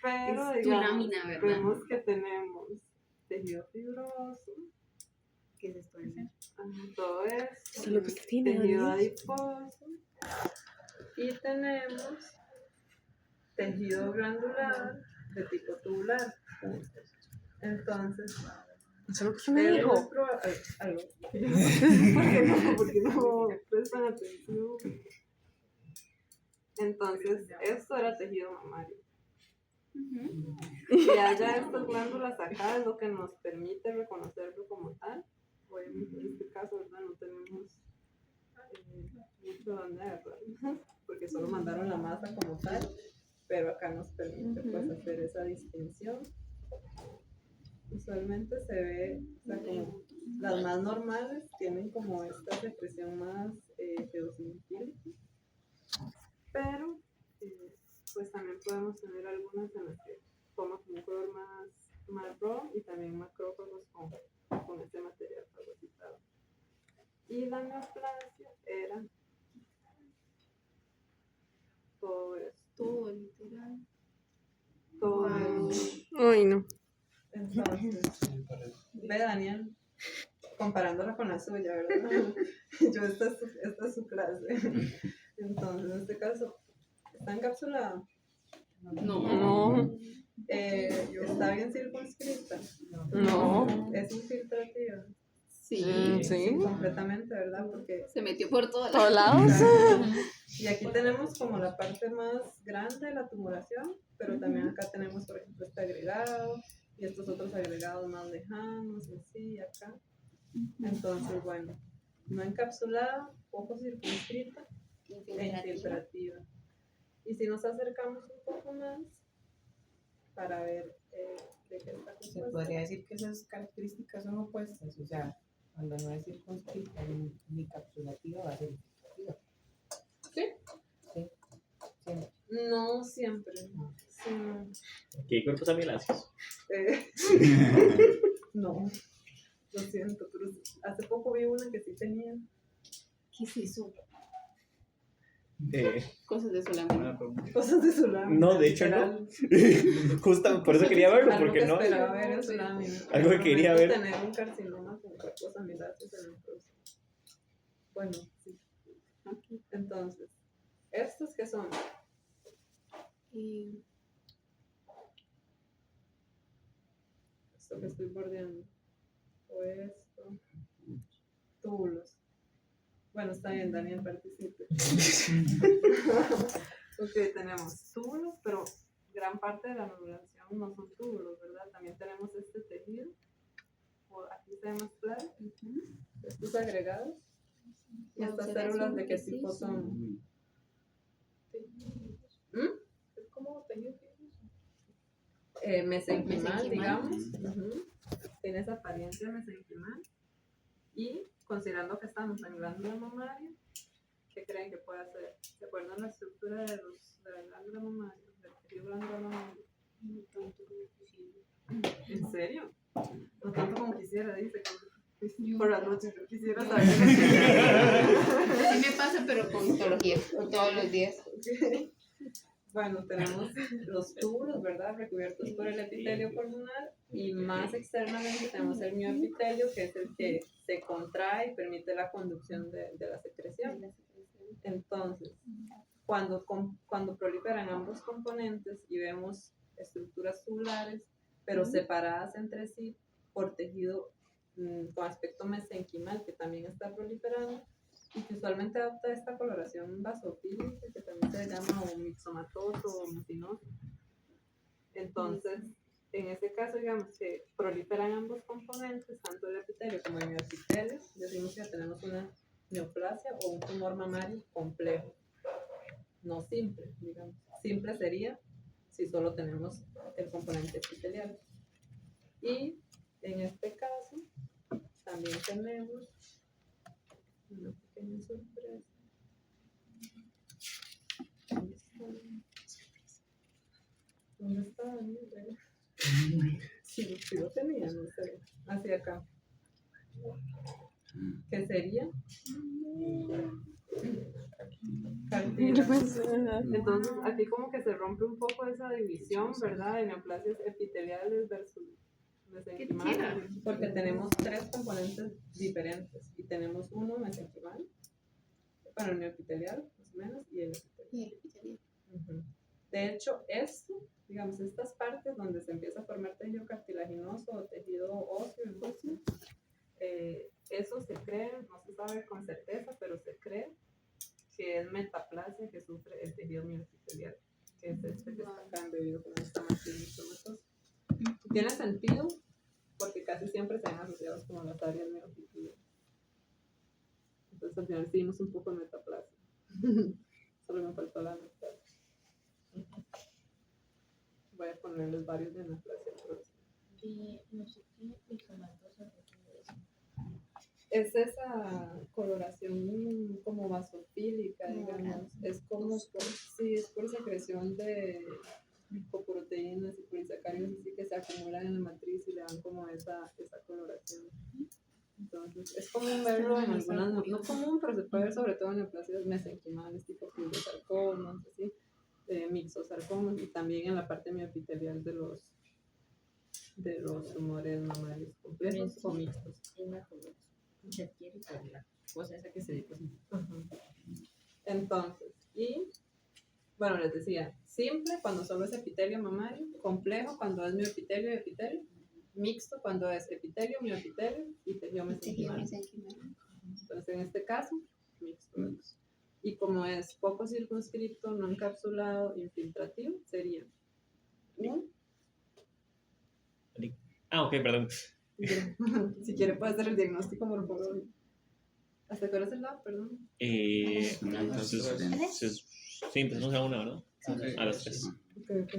Pero, Es tu digamos, lámina, ¿verdad? vemos que tenemos tejido fibroso, ¿Qué es esto? todo eso, Eso es lo que usted tiene, tejido Daniel. adiposo, y tenemos tejido glandular de tipo tubular. Entonces, Eso es lo que usted me es dijo. muy probable. Algo. Porque no prestan atención. Entonces, esto era tejido mamario. Que haya estas glándulas acá es lo que nos permite reconocerlo como tal. Obviamente en este caso, ¿verdad? No tenemos mucho donde agarrar, porque solo mandaron la masa como tal, pero acá nos permite pues hacer esa distinción. Usualmente se ve, o sea, como las más normales tienen como esta secreción más eosinofílica, pero pues también podemos tener algunas en las que toma como un color más marrón y también macrófagos con este material fagocitado. Y la neoplasia era todo esto. Todo literal. Todo esto. Ay, no. Entonces, ve Daniel, comparándola con la suya, ¿verdad? Esta es su clase. Entonces, en este caso, ¿está encapsulada? No. ¿Está bien circunscrita? No. ¿Es infiltrativa? Sí. Sí. Completamente, ¿verdad? Porque Se metió por todas Todos lados. y aquí tenemos como la parte más grande de la tumulación, pero también acá tenemos, por ejemplo, este agregado y estos otros agregados más lejanos, así, acá. Entonces, bueno, no encapsulada, poco circunscrita e infiltrativa. Y si nos acercamos un poco más para ver de qué está Se compuesta. podría decir que esas características son opuestas, o sea, cuando no es circunscrita ni capsulativa va a ser infiltrativa. ¿Sí? Sí, siempre. No siempre. Sí, no. ¿Qué cuerpos amiláceos? No, lo siento, pero hace poco vi una que sí tenía. ¿Qué es eso? Eh, Cosas de su lámina. Cosas de su lámina. No, de hecho no. Justo por eso quería verlo, porque Algo no. que esperaba ver en su lámina. Algo que quería ver. Tener un carcinoma con cuerpos amiláceos en el próximo. Bueno, sí. Entonces, ¿estos qué son? Esto que estoy bordeando. O esto. Túbulos. Bueno, está bien, Daniel, participe. Ok, tenemos túbulos, pero gran parte de la nodulación no son túbulos, ¿verdad? También tenemos este tejido. O aquí se ve más claro. Estos agregados. Y estas células de qué tipo son. Es como tejido fibroso. mesenquimal, Mesenquimal. digamos. Tiene esa apariencia mesenquimal. Y considerando que estamos en glándula mamaria, ¿qué creen que puede hacer? ¿Se acuerdan la estructura de la glándula mamaria? Del tejido glándula mamaria. No tanto como quisiera. ¿En serio? No tanto como quisiera, dice. Yo- Por las noches yo quisiera saber. Sí me pasa, pero con histología, todos los días. Bueno, tenemos los túbulos, ¿verdad? Recubiertos por el epitelio pulmonar y más externamente tenemos el mioepitelio, que es el que se contrae y permite la conducción de la secreción. Entonces, cuando proliferan ambos componentes y vemos estructuras tubulares, pero separadas entre sí por tejido con aspecto mesenquimal, que también está proliferando, y que usualmente adopta esta coloración basofílica, que también se llama o mixomatoso o mucinoso. Entonces, en ese caso, digamos que proliferan ambos componentes, tanto el epitelio como el mioepitelio, decimos que tenemos una neoplasia o un tumor mamario complejo, no simple, digamos. Simple sería si solo tenemos el componente epitelial. Y en este caso, también tenemos una pequeña sorpresa. ¿Dónde está Daniel? Si lo tenía, no sé. Hacia acá. ¿Qué sería? Cartílago. Entonces, aquí como que se rompe un poco esa división, ¿verdad? De neoplasias epiteliales versus mesenquimales, porque tenemos tres componentes diferentes y tenemos uno mesenquimal, bueno, el neoepitelial, más o menos, y el epitelial. De hecho, esto, digamos, estas partes donde se empieza a formar tejido cartilaginoso o tejido óseo, eso se cree, no se sabe con certeza, pero se cree que es metaplasia que sufre el tejido mioepitelial, que es este que está acá embebido con esta macromatosa. Tiene sentido porque casi siempre se ven asociados como las áreas mioepiteliales. Entonces al final seguimos un poco en metaplasia. Solo me faltó la metaplasia. Voy a ponerles varios de metaplasia. No sé qué, mixomatosa. Es esa coloración como basofílica, digamos. Es como sí, es por secreción de lipoproteínas y polisacáridos así que se acumulan en la matriz y le dan como esa coloración. Entonces, es común verlo en algunas, no común, pero se puede ver sobre todo en neoplasias mesenquimales, tipo fibrosarcomas, así, mixosarcomas, y también en la parte mioepitelial de los tumores mamarios complejos o mixtos. Se adquiere por la cosa esa que se deposita. Entonces, y bueno, les decía, simple cuando solo es epitelio mamario, complejo cuando es mioepitelio y epitelio, mixto cuando es epitelio, mioepitelio y tejido mesenquimal. Entonces, en este caso, mixto. Y como es poco circunscrito, no encapsulado, infiltrativo, sería un... Ok, perdón. Si quiere puede hacer el diagnóstico morfológico. ¿Hasta qué hora es el lab? Perdón. Sí, empezamos a una, ¿verdad? A las 3. Ok.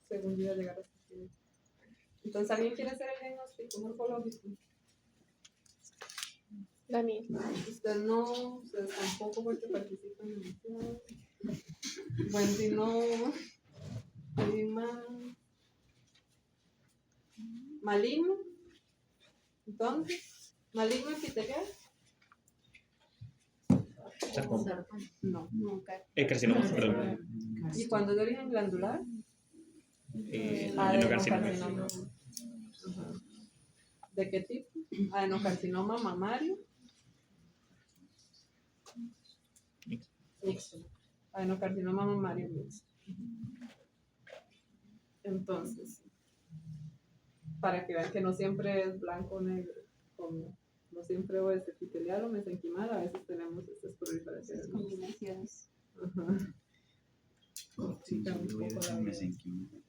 Según yo iba a llegar hasta aquí. Entonces, ¿alguien quiere hacer el diagnóstico morfológico? Dani. Usted no, ustedes tampoco porque participan en el club. Wendy no. ¿Alguien más? ¿Maligno? Entonces, ¿maligno epitelial? Sarcoma. No. Nunca. Carcinoma, perdón. ¿Y cuando es de origen glandular? Adenocarcinoma. Ajá. ¿De qué tipo? Adenocarcinoma mamario. Mixto. Adenocarcinoma mamario mixto. Entonces, para que vean que no siempre es blanco o negro, como no siempre o es epitelial o mesenquimal, a veces tenemos estas proliferaciones. Combinaciones. Ajá. Sí, yo voy a decir mesenquimal.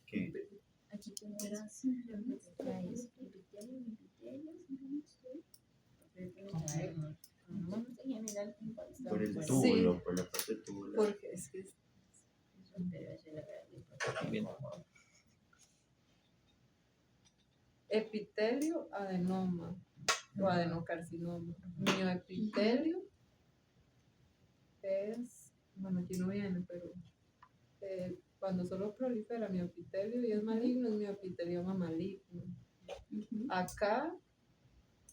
¿Qué? Aquí tendrás traes epitelio, en general Por el túbulo, por la parte tubular. Porque es que Pero esa es la verdad. Bien. Epitelio adenoma o adenocarcinoma. Mioepitelio es, bueno, aquí no viene, pero cuando solo prolifera mioepitelio y es maligno, es mioepitelioma maligno. Acá,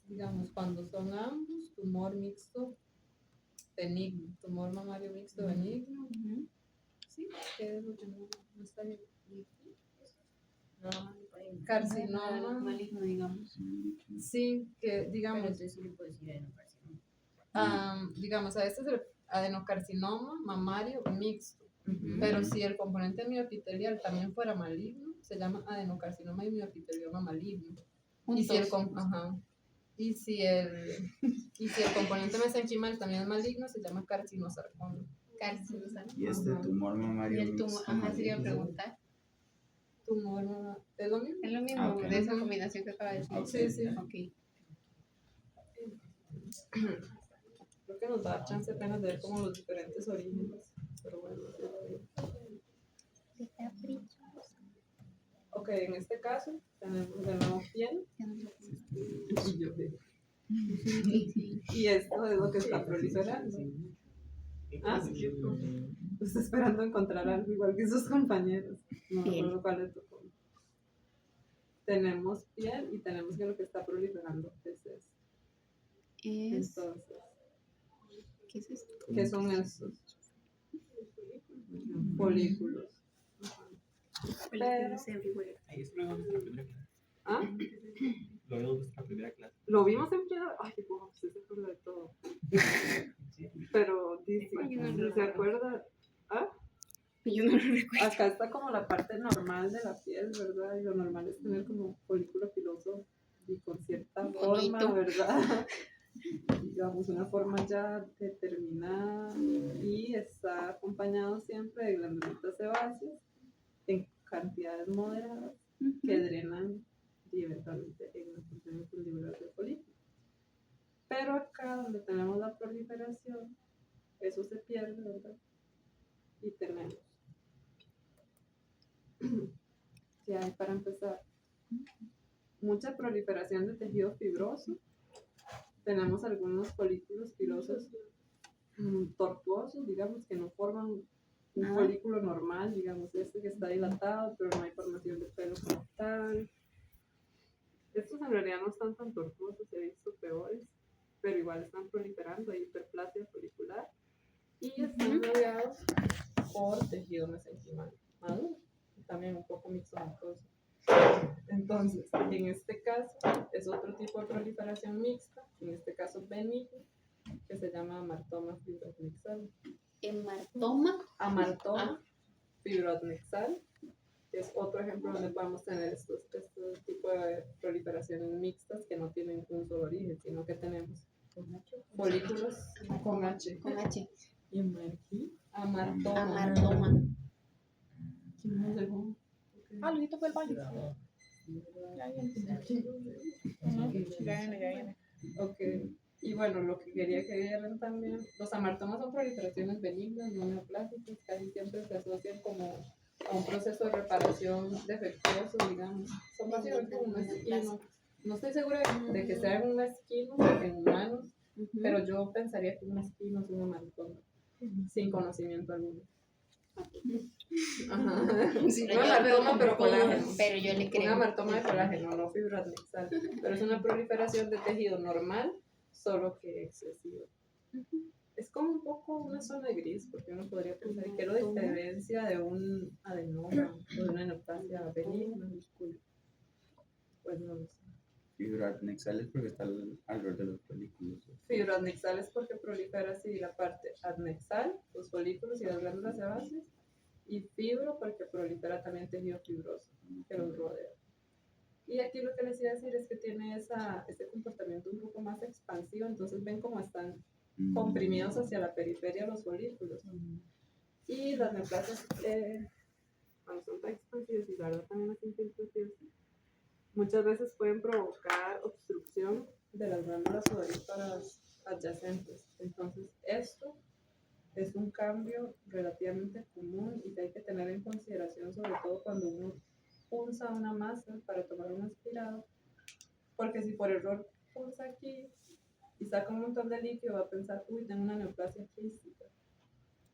digamos, cuando son ambos, tumor mixto benigno, tumor mamario mixto benigno. Sí, que es lo que no está bien. Carcinoma maligno, digamos. Sí, que Pero digamos, entonces sí le puedo decir adenocarcinoma. digamos, a este es el adenocarcinoma mamario mixto. Pero si el componente mioepitelial también fuera maligno, se llama adenocarcinoma y mioepitelioma maligno. Y si y si el componente mesenquimal también es maligno, se llama carcinosarcoma. Carcinosarcoma. Y este tumor Y mamario el tumor, mixto ajá, sí iba a maligno. preguntar. Tumor, ¿es lo mismo? Es lo mismo, Ah, ok. de esa combinación que acaba de decir. Ok. Sí, sí. Ok. Creo que nos da chance apenas de ver como los diferentes orígenes. Pero bueno, sí lo veo. Ok, en este caso tenemos de nuevo piel. Y yo veo. Y esto es lo que está proliferando. Ah, sí. Estoy esperando encontrar algo igual que sus compañeros. No me acuerdo cuál es tu punto. Tenemos piel y tenemos que lo que está proliferando es esto. Entonces, ¿Qué es esto? ¿qué son estos? Folículos. Pero, Ahí es luego nuestra primera clase. ¿ah? Lo vimos en nuestra primera clase. Lo vimos en primera. Ay, wow, se acuerda de todo. Pero dice, ¿se acuerda? ¿Ah? Yo no lo recuerdo. Acá está como la parte normal de la piel, ¿verdad? Y lo normal es tener como folículo piloso y con cierta Bonito. forma, ¿verdad? Digamos, una forma ya determinada y está acompañado siempre de glandulitas sebáceas en cantidades moderadas que drenan y eventualmente en las funciones fundibular del folículo. Pero acá donde tenemos la proliferación, eso se pierde, ¿verdad? Y tenemos que hay para empezar mucha proliferación de tejido fibroso. Tenemos algunos folículos pilosos tortuosos, digamos, que no forman un folículo normal, digamos, este que está dilatado, pero no hay formación de pelo como tal. Estos en realidad no están tan tortuosos, he visto peores, pero igual están proliferando, hay hiperplasia folicular y están rodeados por tejido mesenquimal maduro, y también un poco mixomatoso. Entonces, en este caso es otro tipo de proliferación mixta, en este caso benigno, que se llama amartoma fibroadnexal. Amartoma fibroadnexal, que es otro ejemplo donde podemos tener estos tipos de proliferaciones mixtas que no tienen un solo origen, sino que tenemos folículos con H. Con H. Y aquí, amartoma. Amartoma. ¿Quién nos dejó? Ah, Luisito fue el baño. Ya viene. Ok. Y bueno, lo que quería que vieran también, los amartomas son proliferaciones benignas, no neoplásicas, casi siempre se asocian como a un proceso de reparación defectuoso, digamos. Son básicamente como un esquino. No estoy segura de que sean un esquino en humanos, pero yo pensaría que un esquino es un amartoma, sin conocimiento alguno. Ajá. Sí, Un amartoma, pero colágeno. Pero yo le Un creo. amartoma de colágeno, no fibroadnexal. Pero es una proliferación de tejido normal, solo que excesiva. Es como un poco una zona gris, porque uno podría pensar que lo diferencia de un adenoma o de una neoplasia benigna. Pues no lo sé. Fibroadnexal es porque está alrededor de los folículos. Fibroadnexal es porque prolifera así la parte adnexal, los folículos y las glándulas sebáceas, y fibro porque prolifera también tejido fibroso que los rodea. Y aquí lo que les iba a decir es que tiene ese comportamiento un poco más expansivo, entonces ven cómo están comprimidos hacia la periferia los folículos. Y las neoplasias, cuando son tan expansivas y la verdad también las infiltrativas, muchas veces pueden provocar obstrucción de las glándulas sudoríparas adyacentes. Entonces, esto es un cambio relativamente común y que hay que tener tener en consideración, sobre todo cuando uno pulsa una masa para tomar un aspirado, porque si por error pulsa aquí y saca un montón de líquido, va a pensar, uy, tengo una neoplasia quística.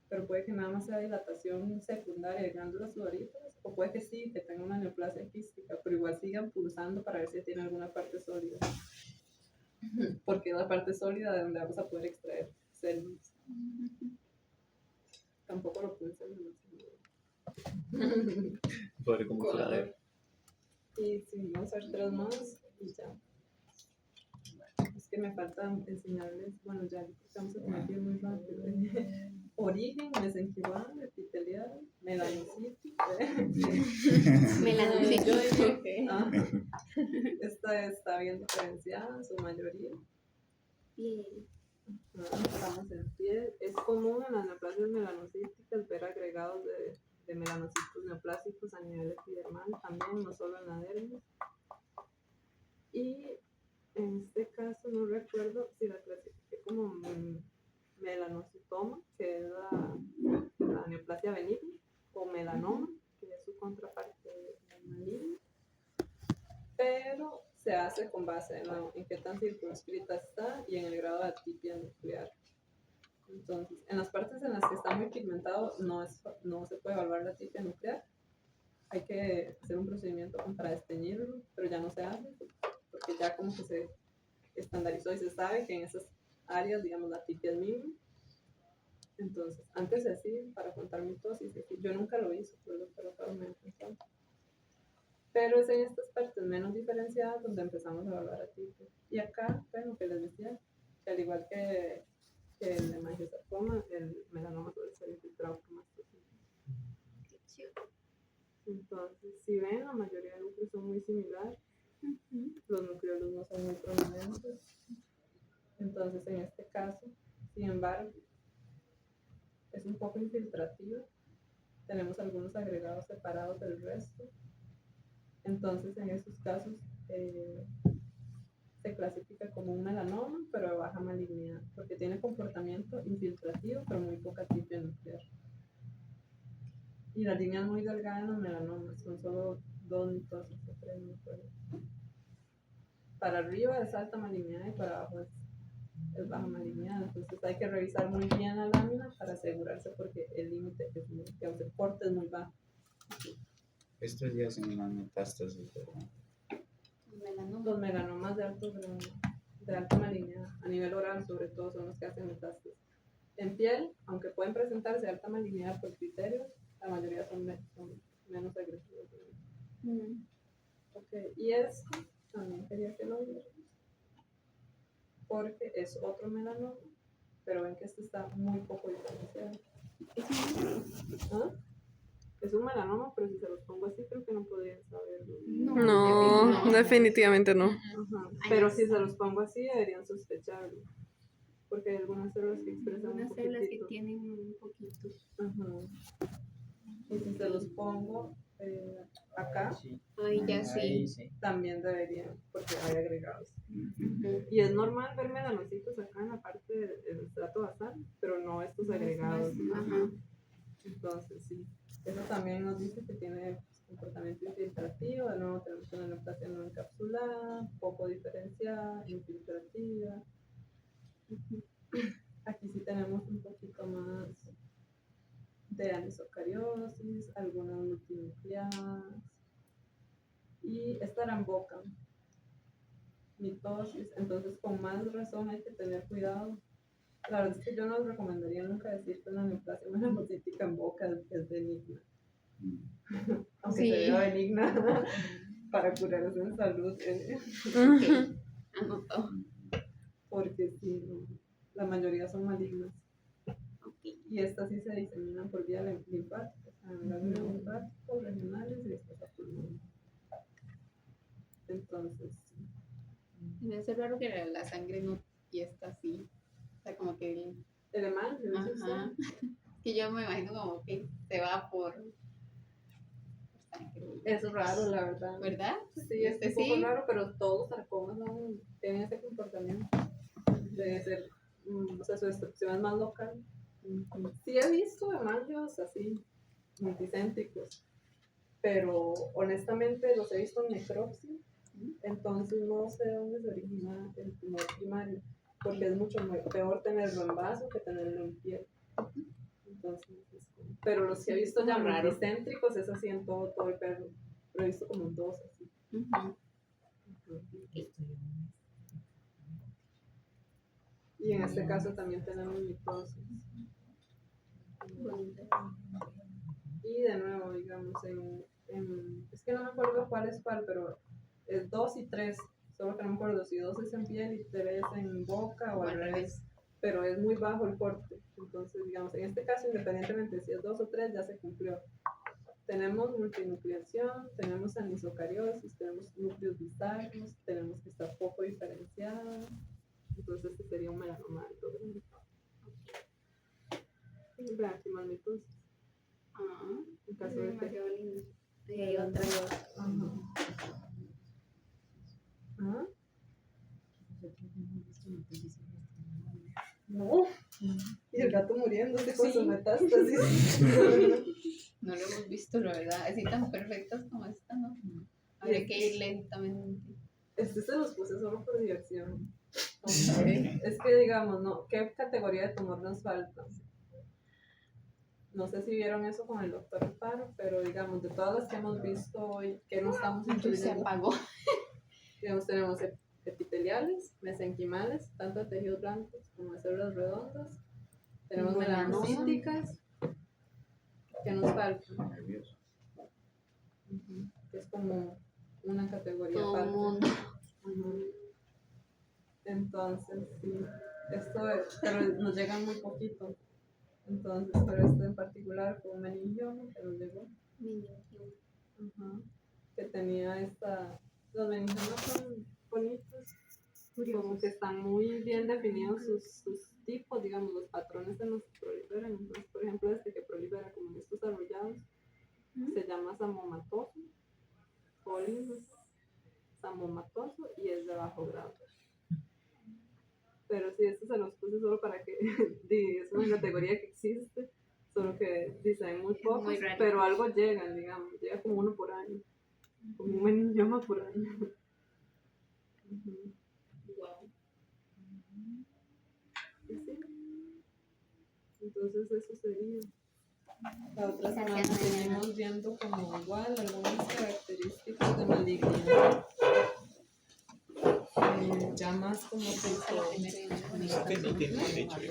Pero puede que nada más sea dilatación secundaria de glándulas sudoríparas, o puede que sí, que tenga una neoplasia quística, pero igual sigan pulsando para ver si tiene alguna parte sólida. Porque es la parte sólida de donde vamos a poder extraer células. Tampoco lo pulsan demasiado. Pobre como coladero. Y sí, vamos a ver 3 más y ya. Es que me falta enseñarles, bueno, ya estamos a tener que ir muy rápido. Origen, mesenquimal, epitelial, melanocitis. Melanocitis. Esta está bien diferenciada, su mayoría. Estamos en piel. Es común en las neoplasias melanocíticas ver agregados de melanocitos neoplásicos a nivel epidermal también, no solo en la dermis. Y en este caso no recuerdo si la clasifiqué como melanocitoma, que es la neoplasia benigna, o melanoma, que es su contraparte maligna. Pero se hace con base en qué tan circunscrita está y en el grado de atipia nuclear. Entonces, en las partes en las que está muy pigmentado no se puede evaluar la atipia nuclear. Hay que hacer un procedimiento para desteñirlo, pero ya no se hace, porque ya como que se estandarizó y se sabe que en esas áreas, digamos, la atipia es mínima. Entonces, antes de así, para contar mitosis, yo nunca lo hice, pero el doctor me empezó. Pero es en estas partes menos diferenciadas donde empezamos a evaluar atipia. Y acá, bueno, que les decía, que al igual que el hemangiosarcoma, el melanoma suele ser infiltrado por mastocitos. Entonces, si ven, la mayoría de núcleos son muy similares. Los nucleolos no son muy prominentes. Entonces, en este caso, sin embargo, es un poco infiltrativa. Tenemos algunos agregados separados del resto. Entonces, en esos casos, se clasifica como un melanoma, pero de baja malignidad, porque tiene comportamiento infiltrativo, pero muy poca tipia nuclear. Y la línea es muy delgada en los melanomas, son solo 2 mitosis o 3, no recuerdo. Para arriba es alta malignidad y para abajo es baja malignidad. Entonces hay que revisar muy bien la lámina para asegurarse, porque el límite es muy, digamos, el corte es muy bajo. Estos ya son unas metástasis, ¿verdad? Los melanomas de alto grado, de alta malignidad, a nivel oral sobre todo, son los que hacen metástasis. En piel, aunque pueden presentarse alta malignidad por criterios, la mayoría son menos agresivos. Okay. Y esto también quería que lo vieran, porque es otro melanoma, pero ven que este está muy poco diferenciado. ¿Ah? Es un melanoma, pero si se los pongo así, creo que no podrían saberlo. No, definitivamente no. Ajá. Pero si se los pongo así, deberían sospecharlo. Porque hay algunas células que expresan Unas un células que poquitito. tienen un poquito. Ajá. Y si se los pongo acá, Ahí ya sí. también deberían, porque hay agregados. Y es normal ver melanocitos acá en la parte del estrato basal, pero no estos agregados. Ajá. Entonces, sí. Eso también nos dice que tiene comportamiento infiltrativo. De nuevo tenemos una neoplasia no encapsulada, poco diferenciada, infiltrativa. Aquí sí tenemos un poquito más de anisocariosis, algunas multinucleadas. Y esta era en boca, mitosis. Entonces, con más razón hay que tener cuidado. La verdad es que yo no les recomendaría nunca decir que una neoplasia melanocítica en boca es benigna. Aunque Sí. se vea benigna para curarse en salud. Anotado. Porque sí, no, la mayoría son malignas. Y estas sí se diseminan por vía linfática, o sea, en ganglios linfáticos, regionales y después a pulmón. Entonces, Me hace raro que la sangre no fiesta así. O sea, como que. el hemangios, Ajá. Que yo me imagino como que se va por sangre. es raro, la verdad. ¿Verdad? Sí, es un poco raro, pero todos los sarcomas tienen ese comportamiento. Debe ser, o sea, su destrucción es más local. Sí he visto hemangios así, multicéntricos, pero honestamente los he visto en necropsia, entonces no sé dónde se origina el tumor primario, porque es mucho peor tenerlo en vaso que tenerlo en piel. Entonces, pero los que he visto ya multicéntricos es así en todo el perro, lo he visto como en 2 así. Y en este caso también tenemos mitosis. Y de nuevo, digamos, es que no me acuerdo cuál es cuál, pero es 2 y 3, solo que no me acuerdo si 2 es en piel y 3 en boca o al revés, pero es muy bajo el corte. Entonces, digamos, en este caso, independientemente si es 2 o 3, ya se cumplió. Tenemos multinucleación, tenemos anisocariosis, tenemos núcleos bizarros, tenemos que estar poco diferenciada. Entonces, este sería un melanoma alto. Braquimatosis. En caso de demasiado lindo. Y hay otra. ¿Ah? No. Y el gato muriéndose con su metástasis. No lo hemos visto, la verdad. Así tan perfectas como esta, ¿no? Habría que ir lentamente. Se los puse solo por diversión. Es que digamos, ¿no? ¿Qué categoría de tumor nos falta? No sé si vieron eso con el doctor Alfaro, pero digamos, de todas las que hemos visto hoy, que no estamos incluyendo, Se apagó. Digamos, tenemos epiteliales, mesenquimales, tanto de tejidos blancos como de células redondas. Tenemos melanocíticas, que nos faltan. Que es como una categoría Todo aparte. mundo. Entonces, sí, pero nos llegan muy poquito. Entonces, pero esto en particular fue un meningioma que nos llegó. Que tenía los meningiomas son bonitos, como que están muy bien definidos sus tipos, digamos, los patrones en los que proliferan. Entonces, por ejemplo, este que prolifera como en estos arrollados, se llama samomatoso, samomatoso, y es de bajo grado. Pero sí, estos se los puse solo para que es una categoría que existe, solo que dicen muy pocos, pero algo llegan, digamos, llega como uno por año, como un meningioma por año. Wow. Sí. Entonces eso sería. La otra semana seguimos viendo como igual algunas características de malignidad. Ya más como Que no tiene derecho de